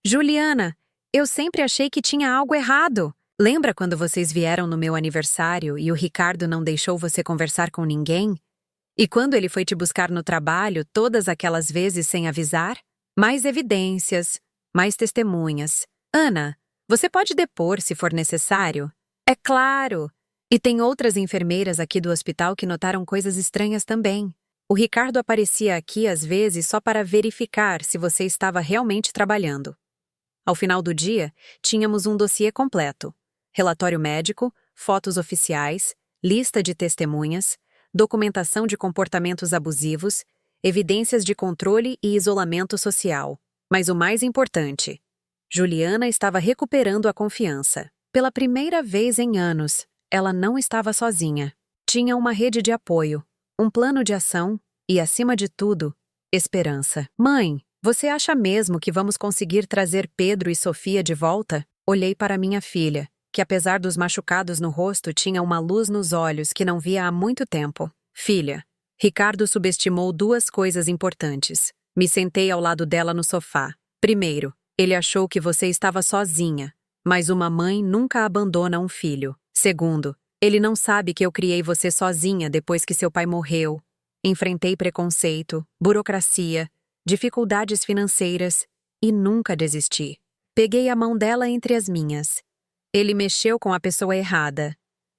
Juliana, eu sempre achei que tinha algo errado. Lembra quando vocês vieram no meu aniversário e o Ricardo não deixou você conversar com ninguém? E quando ele foi te buscar no trabalho todas aquelas vezes sem avisar? Mais evidências, mais testemunhas. Ana, você pode depor se for necessário? É claro! E tem outras enfermeiras aqui do hospital que notaram coisas estranhas também. O Ricardo aparecia aqui às vezes só para verificar se você estava realmente trabalhando. Ao final do dia, tínhamos um dossiê completo. Relatório médico, fotos oficiais, lista de testemunhas, documentação de comportamentos abusivos, evidências de controle e isolamento social. Mas o mais importante, Juliana estava recuperando a confiança. Pela primeira vez em anos, ela não estava sozinha. Tinha uma rede de apoio, um plano de ação e, acima de tudo, esperança. Mãe, você acha mesmo que vamos conseguir trazer Pedro e Sofia de volta? Olhei para minha filha, que apesar dos machucados no rosto tinha uma luz nos olhos que não via há muito tempo. Filha, Ricardo subestimou 2 coisas importantes. Me sentei ao lado dela no sofá. Primeiro, ele achou que você estava sozinha, mas uma mãe nunca abandona um filho. Segundo, ele não sabe que eu criei você sozinha depois que seu pai morreu. Enfrentei preconceito, burocracia, dificuldades financeiras e nunca desisti. Peguei a mão dela entre as minhas. Ele mexeu com a pessoa errada.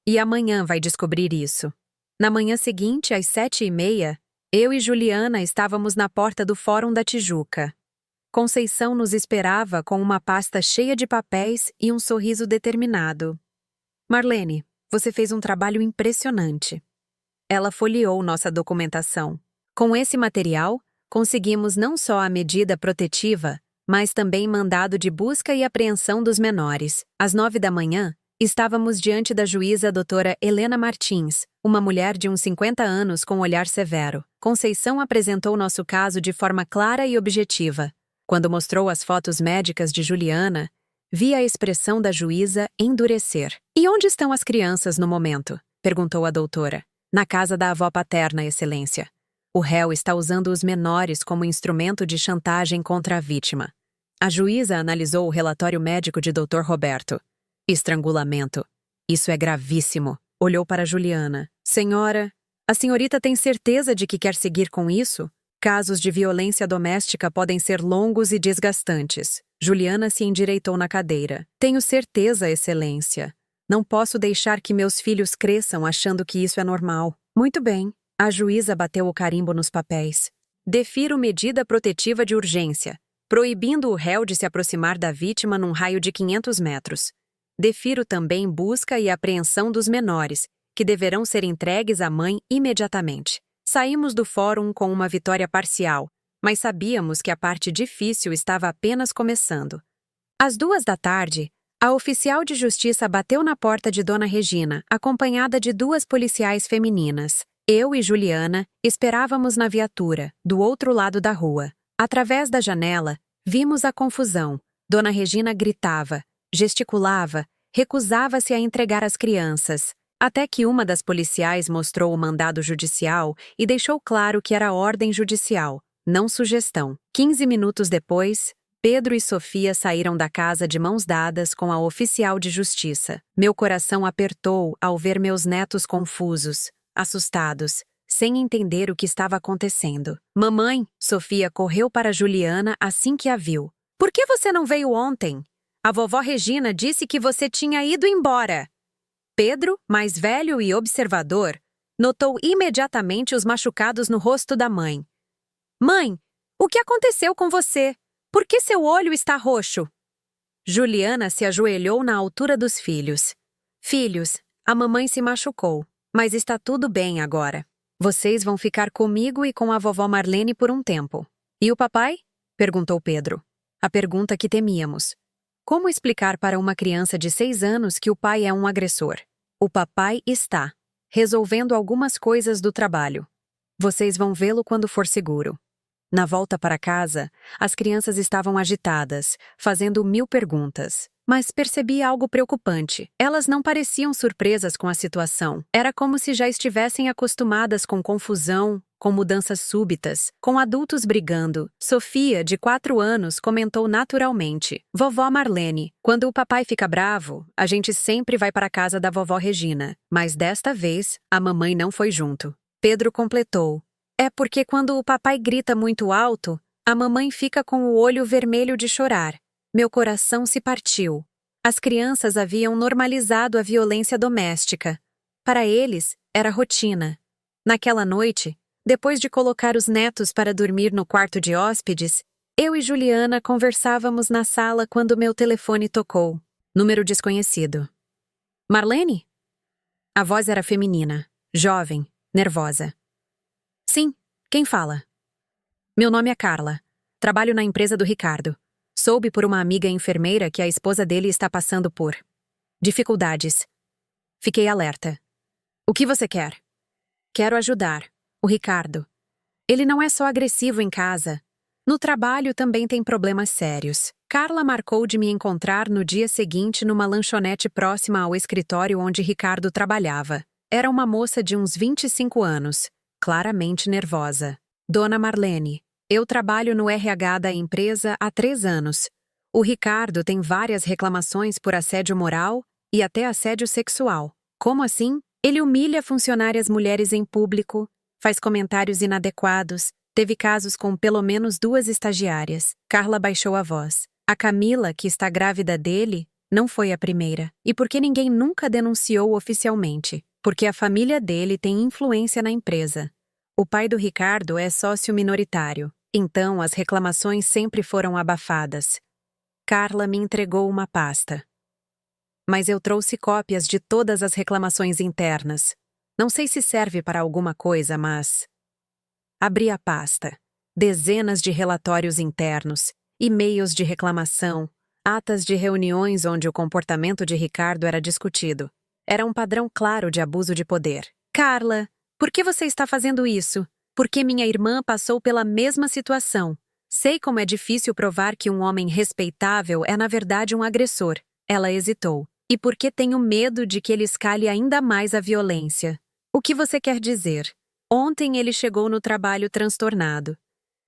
E amanhã vai descobrir isso. Na manhã seguinte, às 7h30, eu e Juliana estávamos na porta do Fórum da Tijuca. Conceição nos esperava com uma pasta cheia de papéis e um sorriso determinado. Marlene, você fez um trabalho impressionante. Ela folheou nossa documentação. Com esse material, conseguimos não só a medida protetiva, mas também mandado de busca e apreensão dos menores. Às 9 da manhã, estávamos diante da juíza doutora Helena Martins, uma mulher de uns 50 anos com olhar severo. Conceição apresentou nosso caso de forma clara e objetiva. Quando mostrou as fotos médicas de Juliana, vi a expressão da juíza endurecer. E onde estão as crianças no momento? Perguntou a doutora. Na casa da avó paterna, Excelência. O réu está usando os menores como instrumento de chantagem contra a vítima. A juíza analisou o relatório médico de Dr. Roberto. Estrangulamento. Isso é gravíssimo. Olhou para Juliana. Senhora, a senhorita tem certeza de que quer seguir com isso? Casos de violência doméstica podem ser longos e desgastantes. Juliana se endireitou na cadeira. Tenho certeza, Excelência. Não posso deixar que meus filhos cresçam achando que isso é normal. Muito bem. A juíza bateu o carimbo nos papéis. Defiro medida protetiva de urgência, proibindo o réu de se aproximar da vítima num raio de 500 metros. Defiro também busca e apreensão dos menores, que deverão ser entregues à mãe imediatamente. Saímos do fórum com uma vitória parcial, mas sabíamos que a parte difícil estava apenas começando. Às 14h, a oficial de justiça bateu na porta de Dona Regina, acompanhada de 2 policiais femininas. Eu e Juliana esperávamos na viatura, do outro lado da rua. Através da janela, vimos a confusão. Dona Regina gritava, gesticulava, recusava-se a entregar as crianças, até que uma das policiais mostrou o mandado judicial e deixou claro que era ordem judicial, não sugestão. 15 minutos depois, Pedro e Sofia saíram da casa de mãos dadas com a oficial de justiça. Meu coração apertou ao ver meus netos confusos, assustados, sem entender o que estava acontecendo. Mamãe, Sofia correu para Juliana assim que a viu. Por que você não veio ontem? A vovó Regina disse que você tinha ido embora. Pedro, mais velho e observador, notou imediatamente os machucados no rosto da mãe. Mãe, o que aconteceu com você? Por que seu olho está roxo? Juliana se ajoelhou na altura dos filhos. Filhos, a mamãe se machucou, mas está tudo bem agora. Vocês vão ficar comigo e com a vovó Marlene por um tempo. E o papai? Perguntou Pedro. A pergunta que temíamos. Como explicar para uma criança de 6 anos que o pai é um agressor? O papai está resolvendo algumas coisas do trabalho. Vocês vão vê-lo quando for seguro. Na volta para casa, as crianças estavam agitadas, fazendo 1000 perguntas. Mas percebi algo preocupante. Elas não pareciam surpresas com a situação. Era como se já estivessem acostumadas com confusão, com mudanças súbitas, com adultos brigando. Sofia, de 4 anos, comentou naturalmente. Vovó Marlene, quando o papai fica bravo, a gente sempre vai para a casa da vovó Regina. Mas desta vez, a mamãe não foi junto. Pedro completou. É porque quando o papai grita muito alto, a mamãe fica com o olho vermelho de chorar. Meu coração se partiu. As crianças haviam normalizado a violência doméstica. Para eles, era rotina. Naquela noite, depois de colocar os netos para dormir no quarto de hóspedes, eu e Juliana conversávamos na sala quando meu telefone tocou. Número desconhecido. Marlene? A voz era feminina, jovem, nervosa. Sim, quem fala? Meu nome é Carla. Trabalho na empresa do Ricardo. Soube por uma amiga enfermeira que a esposa dele está passando por dificuldades. Fiquei alerta. O que você quer? Quero ajudar. O Ricardo. Ele não é só agressivo em casa. No trabalho também tem problemas sérios. Carla marcou de me encontrar no dia seguinte numa lanchonete próxima ao escritório onde Ricardo trabalhava. Era uma moça de uns 25 anos, claramente nervosa. Dona Marlene. Eu trabalho no RH da empresa há 3 anos. O Ricardo tem várias reclamações por assédio moral e até assédio sexual. Como assim? Ele humilha funcionárias mulheres em público, faz comentários inadequados, teve casos com pelo menos 2 estagiárias. Carla baixou a voz. A Camila, que está grávida dele, não foi a primeira. E por que ninguém nunca denunciou oficialmente? Porque a família dele tem influência na empresa. O pai do Ricardo é sócio minoritário. Então, as reclamações sempre foram abafadas. Carla me entregou uma pasta. Mas eu trouxe cópias de todas as reclamações internas. Não sei se serve para alguma coisa, mas... Abri a pasta. Dezenas de relatórios internos, e-mails de reclamação, atas de reuniões onde o comportamento de Ricardo era discutido. Era um padrão claro de abuso de poder. Carla, por que você está fazendo isso? Porque minha irmã passou pela mesma situação. Sei como é difícil provar que um homem respeitável é na verdade um agressor. Ela hesitou. E porque tenho medo de que ele escale ainda mais a violência. O que você quer dizer? Ontem ele chegou no trabalho transtornado.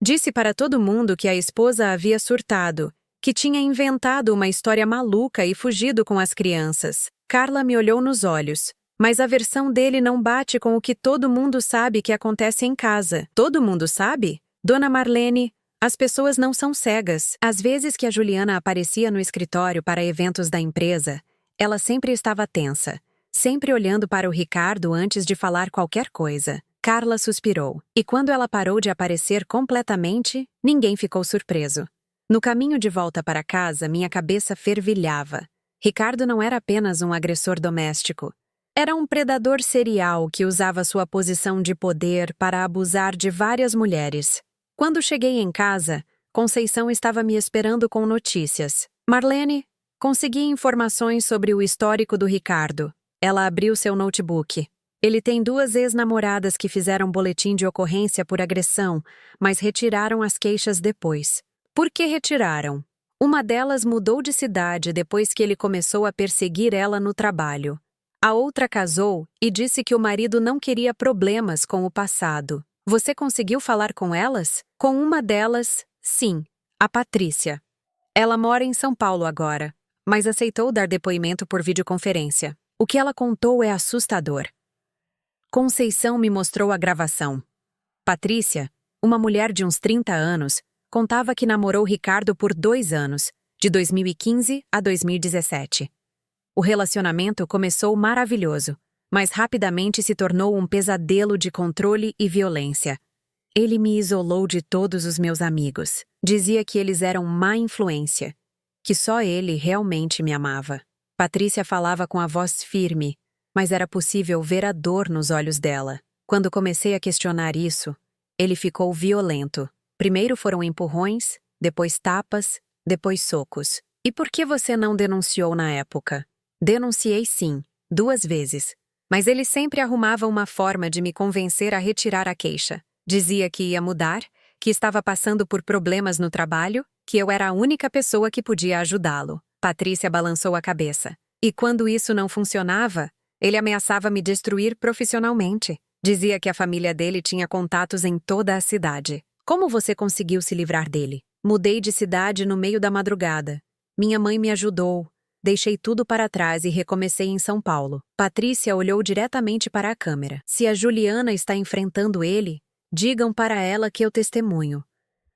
Disse para todo mundo que a esposa havia surtado, que tinha inventado uma história maluca e fugido com as crianças. Carla me olhou nos olhos. Mas a versão dele não bate com o que todo mundo sabe que acontece em casa. Todo mundo sabe? Dona Marlene, as pessoas não são cegas. Às vezes que a Juliana aparecia no escritório para eventos da empresa, ela sempre estava tensa, sempre olhando para o Ricardo antes de falar qualquer coisa. Carla suspirou. E quando ela parou de aparecer completamente, ninguém ficou surpreso. No caminho de volta para casa, minha cabeça fervilhava. Ricardo não era apenas um agressor doméstico. Era um predador serial que usava sua posição de poder para abusar de várias mulheres. Quando cheguei em casa, Conceição estava me esperando com notícias. Marlene, consegui informações sobre o histórico do Ricardo. Ela abriu seu notebook. Ele tem 2 ex-namoradas que fizeram boletim de ocorrência por agressão, mas retiraram as queixas depois. Por que retiraram? Uma delas mudou de cidade depois que ele começou a perseguir ela no trabalho. A outra casou e disse que o marido não queria problemas com o passado. Você conseguiu falar com elas? Com uma delas, sim, a Patrícia. Ela mora em São Paulo agora, mas aceitou dar depoimento por videoconferência. O que ela contou é assustador. Conceição me mostrou a gravação. Patrícia, uma mulher de uns 30 anos, contava que namorou Ricardo por 2 anos, de 2015 a 2017. O relacionamento começou maravilhoso, mas rapidamente se tornou um pesadelo de controle e violência. Ele me isolou de todos os meus amigos. Dizia que eles eram má influência, que só ele realmente me amava. Patrícia falava com a voz firme, mas era possível ver a dor nos olhos dela. Quando comecei a questionar isso, ele ficou violento. Primeiro foram empurrões, depois tapas, depois socos. E por que você não denunciou na época? Denunciei sim, 2 vezes. Mas ele sempre arrumava uma forma de me convencer a retirar a queixa. Dizia que ia mudar, que estava passando por problemas no trabalho, que eu era a única pessoa que podia ajudá-lo. Patrícia balançou a cabeça. E quando isso não funcionava, ele ameaçava me destruir profissionalmente. Dizia que a família dele tinha contatos em toda a cidade. Como você conseguiu se livrar dele? Mudei de cidade no meio da madrugada. Minha mãe me ajudou. Deixei tudo para trás e recomecei em São Paulo. Patrícia olhou diretamente para a câmera. Se a Juliana está enfrentando ele, digam para ela que eu testemunho.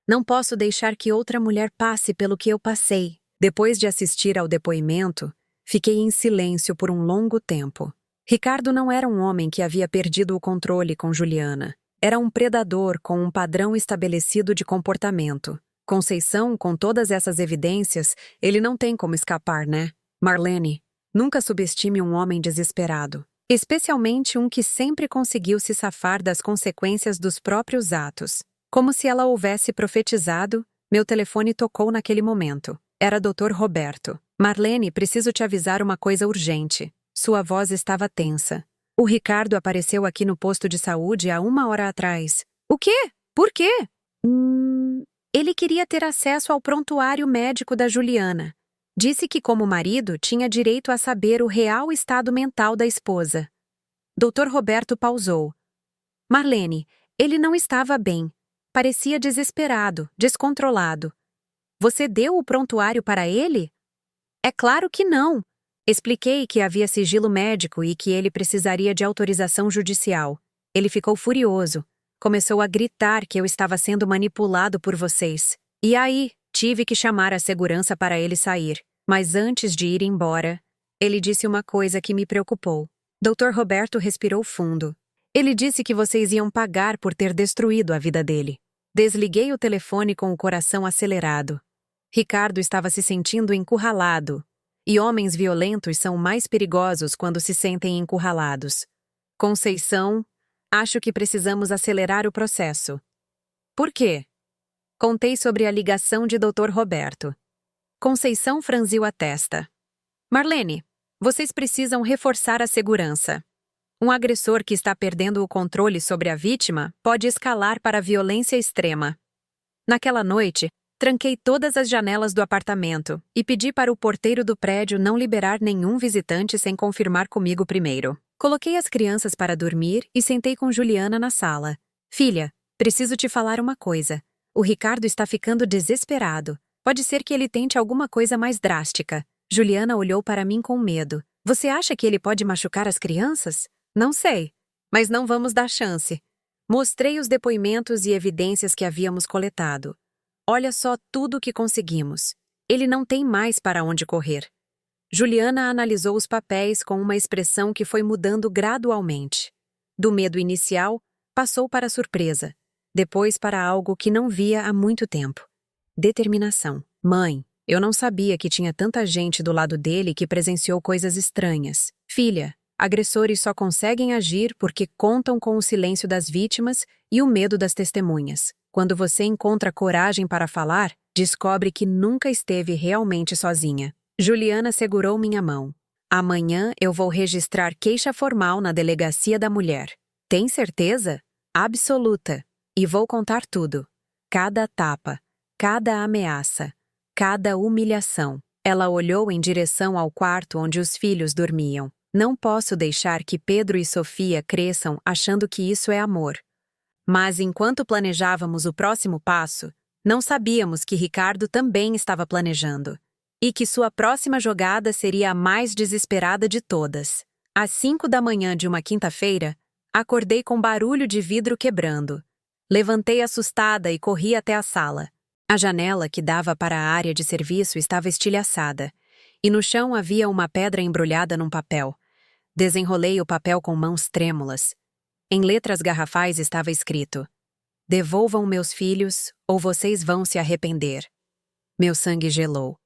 Não posso deixar que outra mulher passe pelo que eu passei. Depois de assistir ao depoimento, fiquei em silêncio por um longo tempo. Ricardo não era um homem que havia perdido o controle com Juliana. Era um predador com um padrão estabelecido de comportamento. Conceição, com todas essas evidências, ele não tem como escapar, né? Marlene, nunca subestime um homem desesperado. Especialmente um que sempre conseguiu se safar das consequências dos próprios atos. Como se ela houvesse profetizado, meu telefone tocou naquele momento. Era Dr. Roberto. Marlene, preciso te avisar uma coisa urgente. Sua voz estava tensa. O Ricardo apareceu aqui no posto de saúde há 1 hora atrás. O quê? Por quê? Ele queria ter acesso ao prontuário médico da Juliana. Disse que, como marido, tinha direito a saber o real estado mental da esposa. Dr. Roberto pausou. Marlene, ele não estava bem. Parecia desesperado, descontrolado. Você deu o prontuário para ele? É claro que não. Expliquei que havia sigilo médico e que ele precisaria de autorização judicial. Ele ficou furioso. Começou a gritar que eu estava sendo manipulado por vocês. E aí, tive que chamar a segurança para ele sair. Mas antes de ir embora, ele disse uma coisa que me preocupou. Dr. Roberto respirou fundo. Ele disse que vocês iam pagar por ter destruído a vida dele. Desliguei o telefone com o coração acelerado. Ricardo estava se sentindo encurralado. E homens violentos são mais perigosos quando se sentem encurralados. Conceição, acho que precisamos acelerar o processo. Por quê? Contei sobre a ligação de Dr. Roberto. Conceição franziu a testa. Marlene, vocês precisam reforçar a segurança. Um agressor que está perdendo o controle sobre a vítima pode escalar para a violência extrema. Naquela noite, tranquei todas as janelas do apartamento e pedi para o porteiro do prédio não liberar nenhum visitante sem confirmar comigo primeiro. Coloquei as crianças para dormir e sentei com Juliana na sala. Filha, preciso te falar uma coisa. O Ricardo está ficando desesperado. Pode ser que ele tente alguma coisa mais drástica. Juliana olhou para mim com medo. Você acha que ele pode machucar as crianças? Não sei. Mas não vamos dar chance. Mostrei os depoimentos e evidências que havíamos coletado. Olha só tudo o que conseguimos. Ele não tem mais para onde correr. Juliana analisou os papéis com uma expressão que foi mudando gradualmente. Do medo inicial, passou para a surpresa. Depois para algo que não via há muito tempo. Determinação. Mãe, Eu não sabia que tinha tanta gente do lado dele que presenciou coisas estranhas. Filha, agressores só conseguem agir porque contam com o silêncio das vítimas e o medo das testemunhas. Quando você encontra coragem para falar, descobre que nunca esteve realmente sozinha. Juliana segurou minha mão. Amanhã eu vou registrar queixa formal na Delegacia da Mulher. Tem certeza? Absoluta. E vou contar tudo. Cada tapa, cada ameaça, cada humilhação. Ela olhou em direção ao quarto onde os filhos dormiam. Não posso deixar que Pedro e Sofia cresçam achando que isso é amor. Mas enquanto planejávamos o próximo passo, não sabíamos que Ricardo também estava planejando. E que sua próxima jogada seria a mais desesperada de todas. Às 5 da manhã de uma quinta-feira, acordei com barulho de vidro quebrando. Levantei assustada e corri até a sala. A janela que dava para a área de serviço estava estilhaçada, e no chão havia uma pedra embrulhada num papel. Desenrolei o papel com mãos trêmulas. Em letras garrafais estava escrito: "Devolvam meus filhos, ou vocês vão se arrepender." Meu sangue gelou.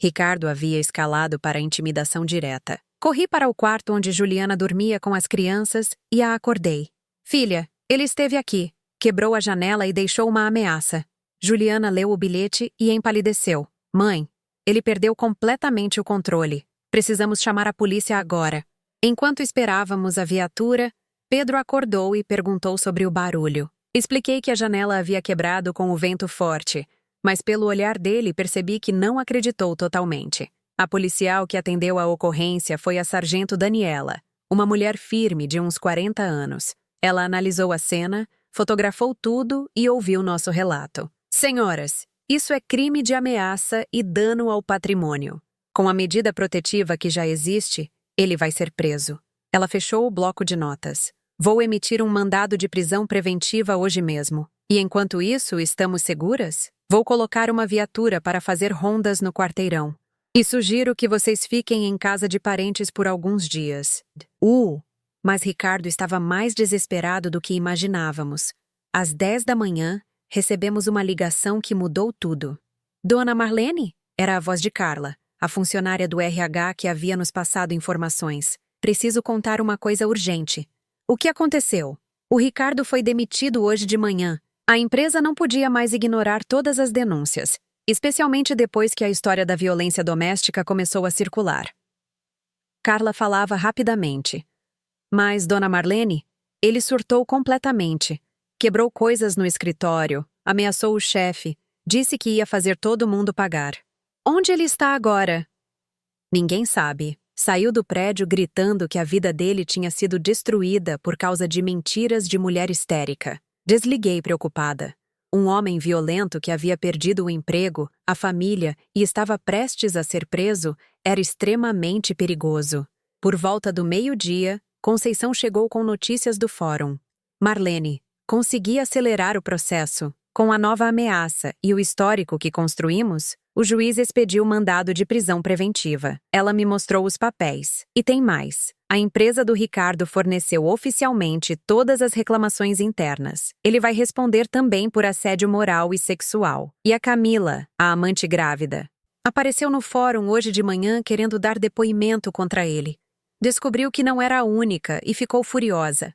Ricardo havia escalado para a intimidação direta. Corri para o quarto onde Juliana dormia com as crianças e a acordei. "Filha, ele esteve aqui." Quebrou a janela e deixou uma ameaça. Juliana leu o bilhete e empalideceu. "Mãe, ele perdeu completamente o controle. Precisamos chamar a polícia agora." Enquanto esperávamos a viatura, Pedro acordou e perguntou sobre o barulho. Expliquei que a janela havia quebrado com o vento forte, mas pelo olhar dele percebi que não acreditou totalmente. A policial que atendeu a ocorrência foi a sargento Daniela, uma mulher firme de uns 40 anos. Ela analisou a cena, fotografou tudo e ouviu nosso relato. "Senhoras, isso é crime de ameaça e dano ao patrimônio. Com a medida protetiva que já existe, ele vai ser preso." Ela fechou o bloco de notas. "Vou emitir um mandado de prisão preventiva hoje mesmo. E enquanto isso, estamos seguras? Vou colocar uma viatura para fazer rondas no quarteirão. E sugiro que vocês fiquem em casa de parentes por alguns dias." Mas Ricardo estava mais desesperado do que imaginávamos. Às 10 da manhã, recebemos uma ligação que mudou tudo. "Dona Marlene?" Era a voz de Carla, a funcionária do RH que havia nos passado informações. "Preciso contar uma coisa urgente." "O que aconteceu?" "O Ricardo foi demitido hoje de manhã. A empresa não podia mais ignorar todas as denúncias, especialmente depois que a história da violência doméstica começou a circular." Carla falava rapidamente. "Mas, Dona Marlene, ele surtou completamente. Quebrou coisas no escritório, ameaçou o chefe, disse que ia fazer todo mundo pagar." "Onde ele está agora?" "Ninguém sabe. Saiu do prédio gritando que a vida dele tinha sido destruída por causa de mentiras de mulher histérica." Desliguei preocupada. Um homem violento que havia perdido o emprego, a família e estava prestes a ser preso era extremamente perigoso. Por volta do meio-dia, Conceição chegou com notícias do fórum. "Marlene, consegui acelerar o processo. Com a nova ameaça e o histórico que construímos, o juiz expediu mandado de prisão preventiva." Ela me mostrou os papéis. "E tem mais. A empresa do Ricardo forneceu oficialmente todas as reclamações internas. Ele vai responder também por assédio moral e sexual. E a Camila, a amante grávida, apareceu no fórum hoje de manhã querendo dar depoimento contra ele. Descobriu que não era a única e ficou furiosa."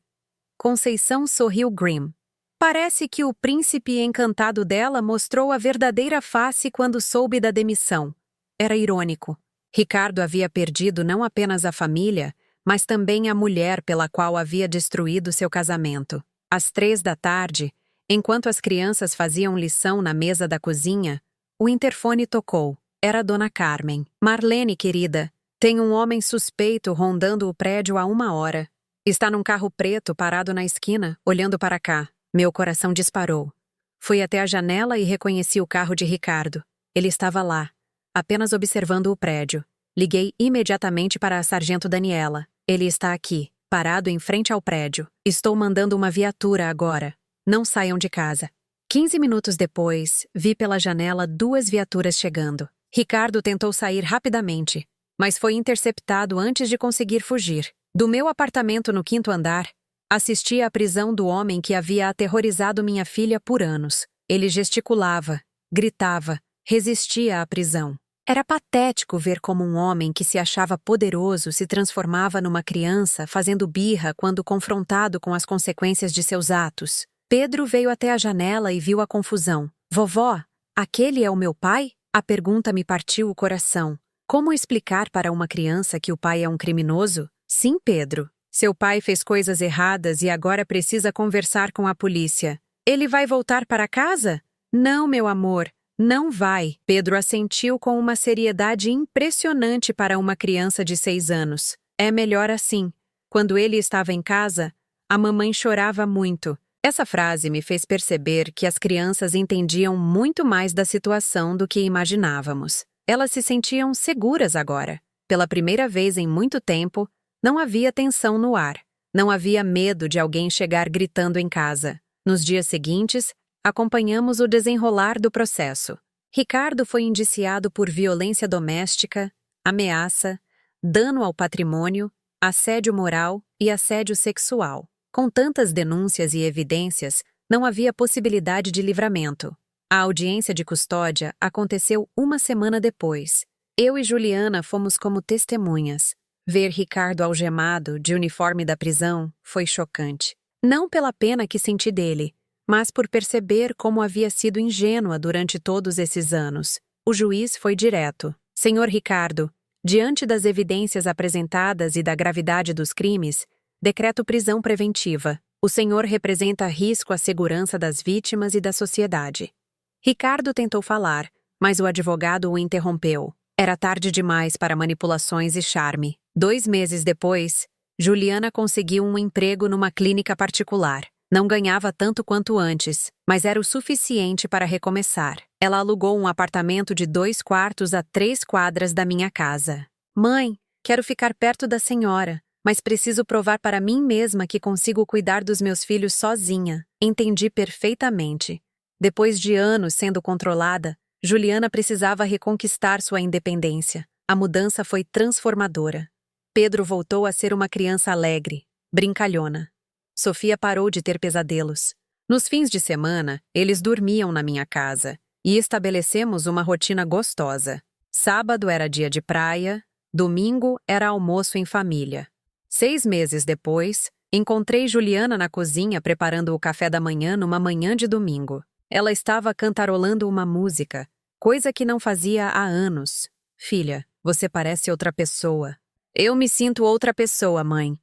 Conceição sorriu grim. "Parece que o príncipe encantado dela mostrou a verdadeira face quando soube da demissão." Era irônico. Ricardo havia perdido não apenas a família, mas também a mulher pela qual havia destruído seu casamento. Às 3 da tarde, enquanto as crianças faziam lição na mesa da cozinha, o interfone tocou. Era Dona Carmen. "Marlene, querida, tem um homem suspeito rondando o prédio há 1 hora. Está num carro preto parado na esquina, olhando para cá." Meu coração disparou. Fui até a janela e reconheci o carro de Ricardo. Ele estava lá, apenas observando o prédio. Liguei imediatamente para a sargento Daniela. "Ele está aqui, parado em frente ao prédio. Estou mandando uma viatura agora. Não saiam de casa." 15 minutos depois, vi pela janela 2 viaturas chegando. Ricardo tentou sair rapidamente, mas foi interceptado antes de conseguir fugir. Do meu apartamento no 5º andar, assisti à prisão do homem que havia aterrorizado minha filha por anos. Ele gesticulava, gritava, resistia à prisão. Era patético ver como um homem que se achava poderoso se transformava numa criança fazendo birra quando confrontado com as consequências de seus atos. Pedro veio até a janela e viu a confusão. Vovó, aquele é o meu pai? A pergunta me partiu o coração. Como explicar para uma criança que o pai é um criminoso? Sim, Pedro. Seu pai fez coisas erradas e agora precisa conversar com a polícia. Ele vai voltar para casa? Não, meu amor. Não vai. Pedro assentiu com uma seriedade impressionante para uma criança de 6 anos. É melhor assim. Quando ele estava em casa, a mamãe chorava muito. Essa frase me fez perceber que as crianças entendiam muito mais da situação do que imaginávamos. Elas se sentiam seguras agora. Pela primeira vez em muito tempo, não havia tensão no ar. Não havia medo de alguém chegar gritando em casa. Nos dias seguintes, acompanhamos o desenrolar do processo. Ricardo foi indiciado por violência doméstica, ameaça, dano ao patrimônio, assédio moral e assédio sexual. Com tantas denúncias e evidências, não havia possibilidade de livramento. A audiência de custódia aconteceu uma semana depois. Eu e Juliana fomos como testemunhas. Ver Ricardo algemado, de uniforme da prisão, foi chocante. Não pela pena que senti dele, mas por perceber como havia sido ingênua durante todos esses anos. O juiz foi direto. Senhor Ricardo, diante das evidências apresentadas e da gravidade dos crimes, decreto prisão preventiva. O senhor representa risco à segurança das vítimas e da sociedade. Ricardo tentou falar, mas o advogado o interrompeu. Era tarde demais para manipulações e charme. 2 meses depois, Juliana conseguiu um emprego numa clínica particular. Não ganhava tanto quanto antes, mas era o suficiente para recomeçar. Ela alugou um apartamento de 2 quartos a 3 quadras da minha casa. Mãe, quero ficar perto da senhora, mas preciso provar para mim mesma que consigo cuidar dos meus filhos sozinha. Entendi perfeitamente. Depois de anos sendo controlada, Juliana precisava reconquistar sua independência. A mudança foi transformadora. Pedro voltou a ser uma criança alegre, brincalhona. Sofia parou de ter pesadelos. Nos fins de semana, eles dormiam na minha casa e estabelecemos uma rotina gostosa. Sábado era dia de praia, domingo era almoço em família. 6 meses depois, encontrei Juliana na cozinha preparando o café da manhã numa manhã de domingo. Ela estava cantarolando uma música, coisa que não fazia há anos. Filha, você parece outra pessoa. Eu me sinto outra pessoa, mãe.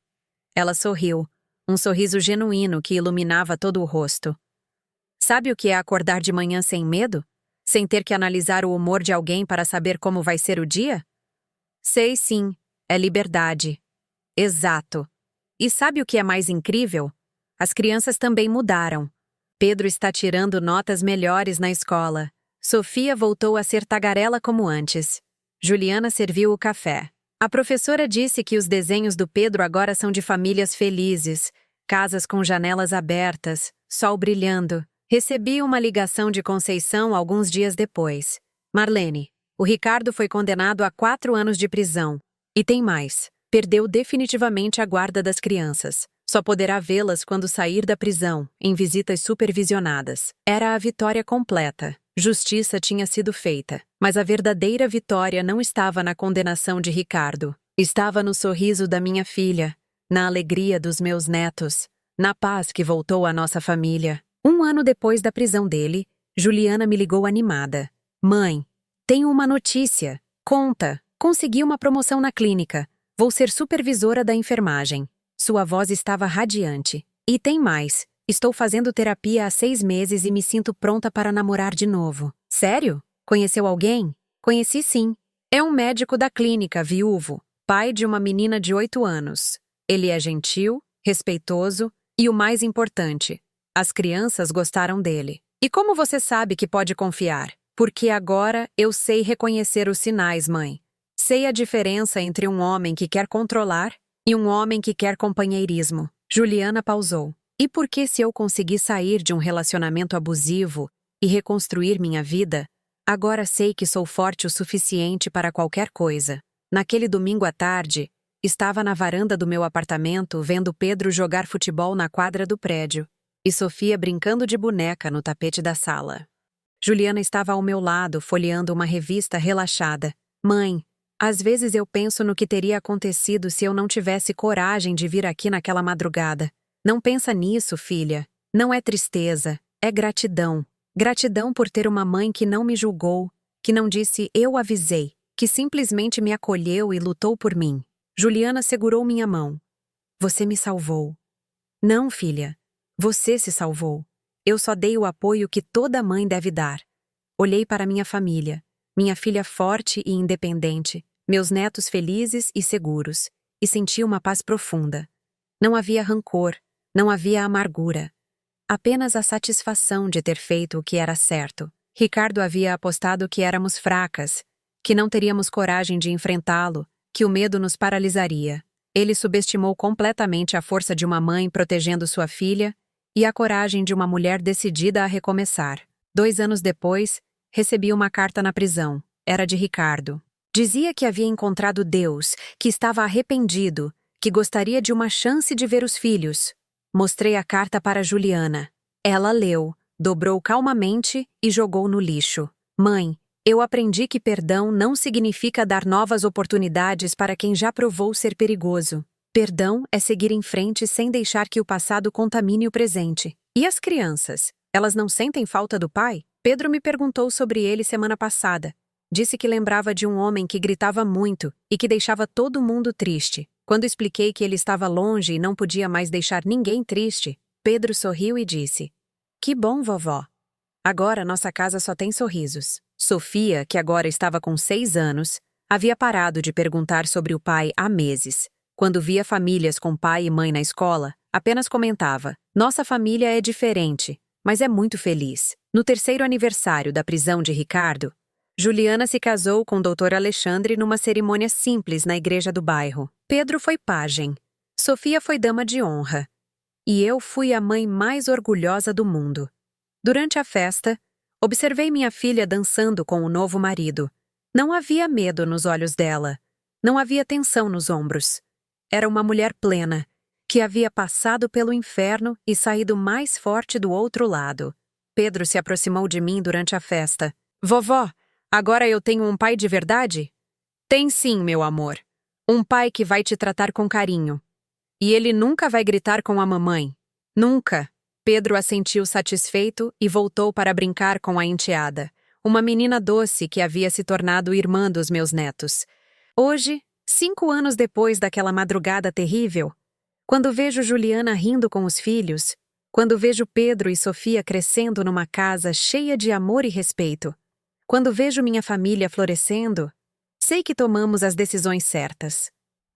Ela sorriu, um sorriso genuíno que iluminava todo o rosto. Sabe o que é acordar de manhã sem medo? Sem ter que analisar o humor de alguém para saber como vai ser o dia? Sei sim, é liberdade. Exato. E sabe o que é mais incrível? As crianças também mudaram. Pedro está tirando notas melhores na escola. Sofia voltou a ser tagarela como antes. Juliana serviu o café. A professora disse que os desenhos do Pedro agora são de famílias felizes, casas com janelas abertas, sol brilhando. Recebi uma ligação de Conceição alguns dias depois. Marlene, o Ricardo foi condenado a 4 anos de prisão. E tem mais. Perdeu definitivamente a guarda das crianças. Só poderá vê-las quando sair da prisão, em visitas supervisionadas. Era a vitória completa. Justiça tinha sido feita. Mas a verdadeira vitória não estava na condenação de Ricardo. Estava no sorriso da minha filha, na alegria dos meus netos, na paz que voltou à nossa família. 1 ano depois da prisão dele, Juliana me ligou animada. Mãe, tenho uma notícia. Conta. Consegui uma promoção na clínica. Vou ser supervisora da enfermagem. Sua voz estava radiante. E tem mais. Estou fazendo terapia há 6 meses e me sinto pronta para namorar de novo. Sério? Conheceu alguém? Conheci sim. É um médico da clínica, viúvo, pai de uma menina de 8 anos. Ele é gentil, respeitoso e o mais importante, as crianças gostaram dele. E como você sabe que pode confiar? Porque agora eu sei reconhecer os sinais, mãe. Sei a diferença entre um homem que quer controlar e um homem que quer companheirismo. Juliana pausou. E por que se eu conseguir sair de um relacionamento abusivo e reconstruir minha vida, agora sei que sou forte o suficiente para qualquer coisa. Naquele domingo à tarde, estava na varanda do meu apartamento vendo Pedro jogar futebol na quadra do prédio e Sofia brincando de boneca no tapete da sala. Juliana estava ao meu lado, folheando uma revista relaxada. Mãe, às vezes eu penso no que teria acontecido se eu não tivesse coragem de vir aqui naquela madrugada. Não pensa nisso, filha. Não é tristeza, é gratidão. Gratidão por ter uma mãe que não me julgou, que não disse eu avisei, que simplesmente me acolheu e lutou por mim. Juliana segurou minha mão. Você me salvou. Não, filha. Você se salvou. Eu só dei o apoio que toda mãe deve dar. Olhei para minha família, minha filha forte e independente, meus netos felizes e seguros, e senti uma paz profunda. Não havia rancor, não havia amargura. Apenas a satisfação de ter feito o que era certo. Ricardo havia apostado que éramos fracas, que não teríamos coragem de enfrentá-lo, que o medo nos paralisaria. Ele subestimou completamente a força de uma mãe protegendo sua filha e a coragem de uma mulher decidida a recomeçar. 2 anos depois, recebi uma carta na prisão. Era de Ricardo. Dizia que havia encontrado Deus, que estava arrependido, que gostaria de uma chance de ver os filhos. Mostrei a carta para Juliana. Ela leu, dobrou calmamente e jogou no lixo. Mãe, eu aprendi que perdão não significa dar novas oportunidades para quem já provou ser perigoso. Perdão é seguir em frente sem deixar que o passado contamine o presente. E as crianças? Elas não sentem falta do pai? Pedro me perguntou sobre ele semana passada. Disse que lembrava de um homem que gritava muito e que deixava todo mundo triste. Quando expliquei que ele estava longe e não podia mais deixar ninguém triste, Pedro sorriu e disse: Que bom, vovó. Agora nossa casa só tem sorrisos. Sofia, que agora estava com 6 anos, havia parado de perguntar sobre o pai há meses. Quando via famílias com pai e mãe na escola, apenas comentava: Nossa família é diferente, mas é muito feliz. No 3º aniversário da prisão de Ricardo, Juliana se casou com o Dr. Alexandre numa cerimônia simples na igreja do bairro. Pedro foi pajem. Sofia foi dama de honra. E eu fui a mãe mais orgulhosa do mundo. Durante a festa, observei minha filha dançando com o novo marido. Não havia medo nos olhos dela. Não havia tensão nos ombros. Era uma mulher plena, que havia passado pelo inferno e saído mais forte do outro lado. Pedro se aproximou de mim durante a festa. Vovó, agora eu tenho um pai de verdade? Tem sim, meu amor. Um pai que vai te tratar com carinho. E ele nunca vai gritar com a mamãe. Nunca. Pedro assentiu satisfeito e voltou para brincar com a enteada, uma menina doce que havia se tornado irmã dos meus netos. Hoje, 5 anos depois daquela madrugada terrível, quando vejo Juliana rindo com os filhos, quando vejo Pedro e Sofia crescendo numa casa cheia de amor e respeito, quando vejo minha família florescendo, sei que tomamos as decisões certas.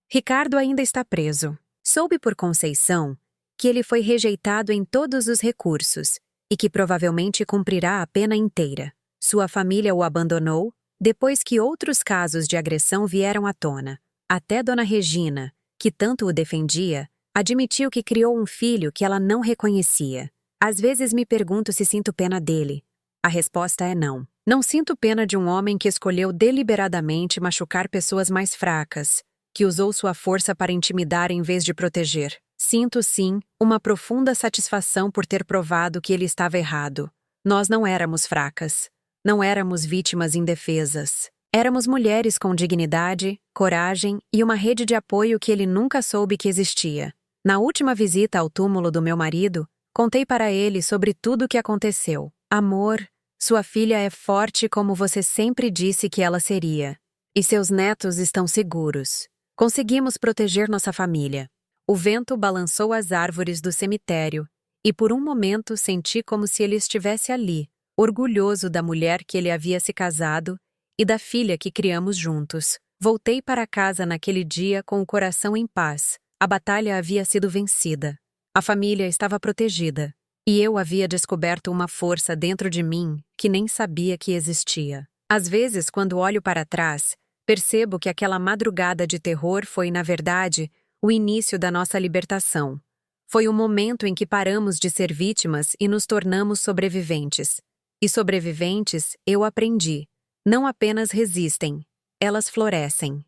Ricardo ainda está preso. Soube por Conceição que ele foi rejeitado em todos os recursos e que provavelmente cumprirá a pena inteira. Sua família o abandonou depois que outros casos de agressão vieram à tona. Até Dona Regina, que tanto o defendia, admitiu que criou um filho que ela não reconhecia. Às vezes me pergunto se sinto pena dele. A resposta é não. Não sinto pena de um homem que escolheu deliberadamente machucar pessoas mais fracas, que usou sua força para intimidar em vez de proteger. Sinto, sim, uma profunda satisfação por ter provado que ele estava errado. Nós não éramos fracas. Não éramos vítimas indefesas. Éramos mulheres com dignidade, coragem e uma rede de apoio que ele nunca soube que existia. Na última visita ao túmulo do meu marido, contei para ele sobre tudo o que aconteceu. Amor, sua filha é forte como você sempre disse que ela seria. E seus netos estão seguros. Conseguimos proteger nossa família. O vento balançou as árvores do cemitério, e por um momento senti como se ele estivesse ali, orgulhoso da mulher que ele havia se casado e da filha que criamos juntos. Voltei para casa naquele dia com o coração em paz. A batalha havia sido vencida. A família estava protegida. E eu havia descoberto uma força dentro de mim que nem sabia que existia. Às vezes, quando olho para trás, percebo que aquela madrugada de terror foi, na verdade, o início da nossa libertação. Foi o momento em que paramos de ser vítimas e nos tornamos sobreviventes. E sobreviventes, eu aprendi, não apenas resistem, elas florescem.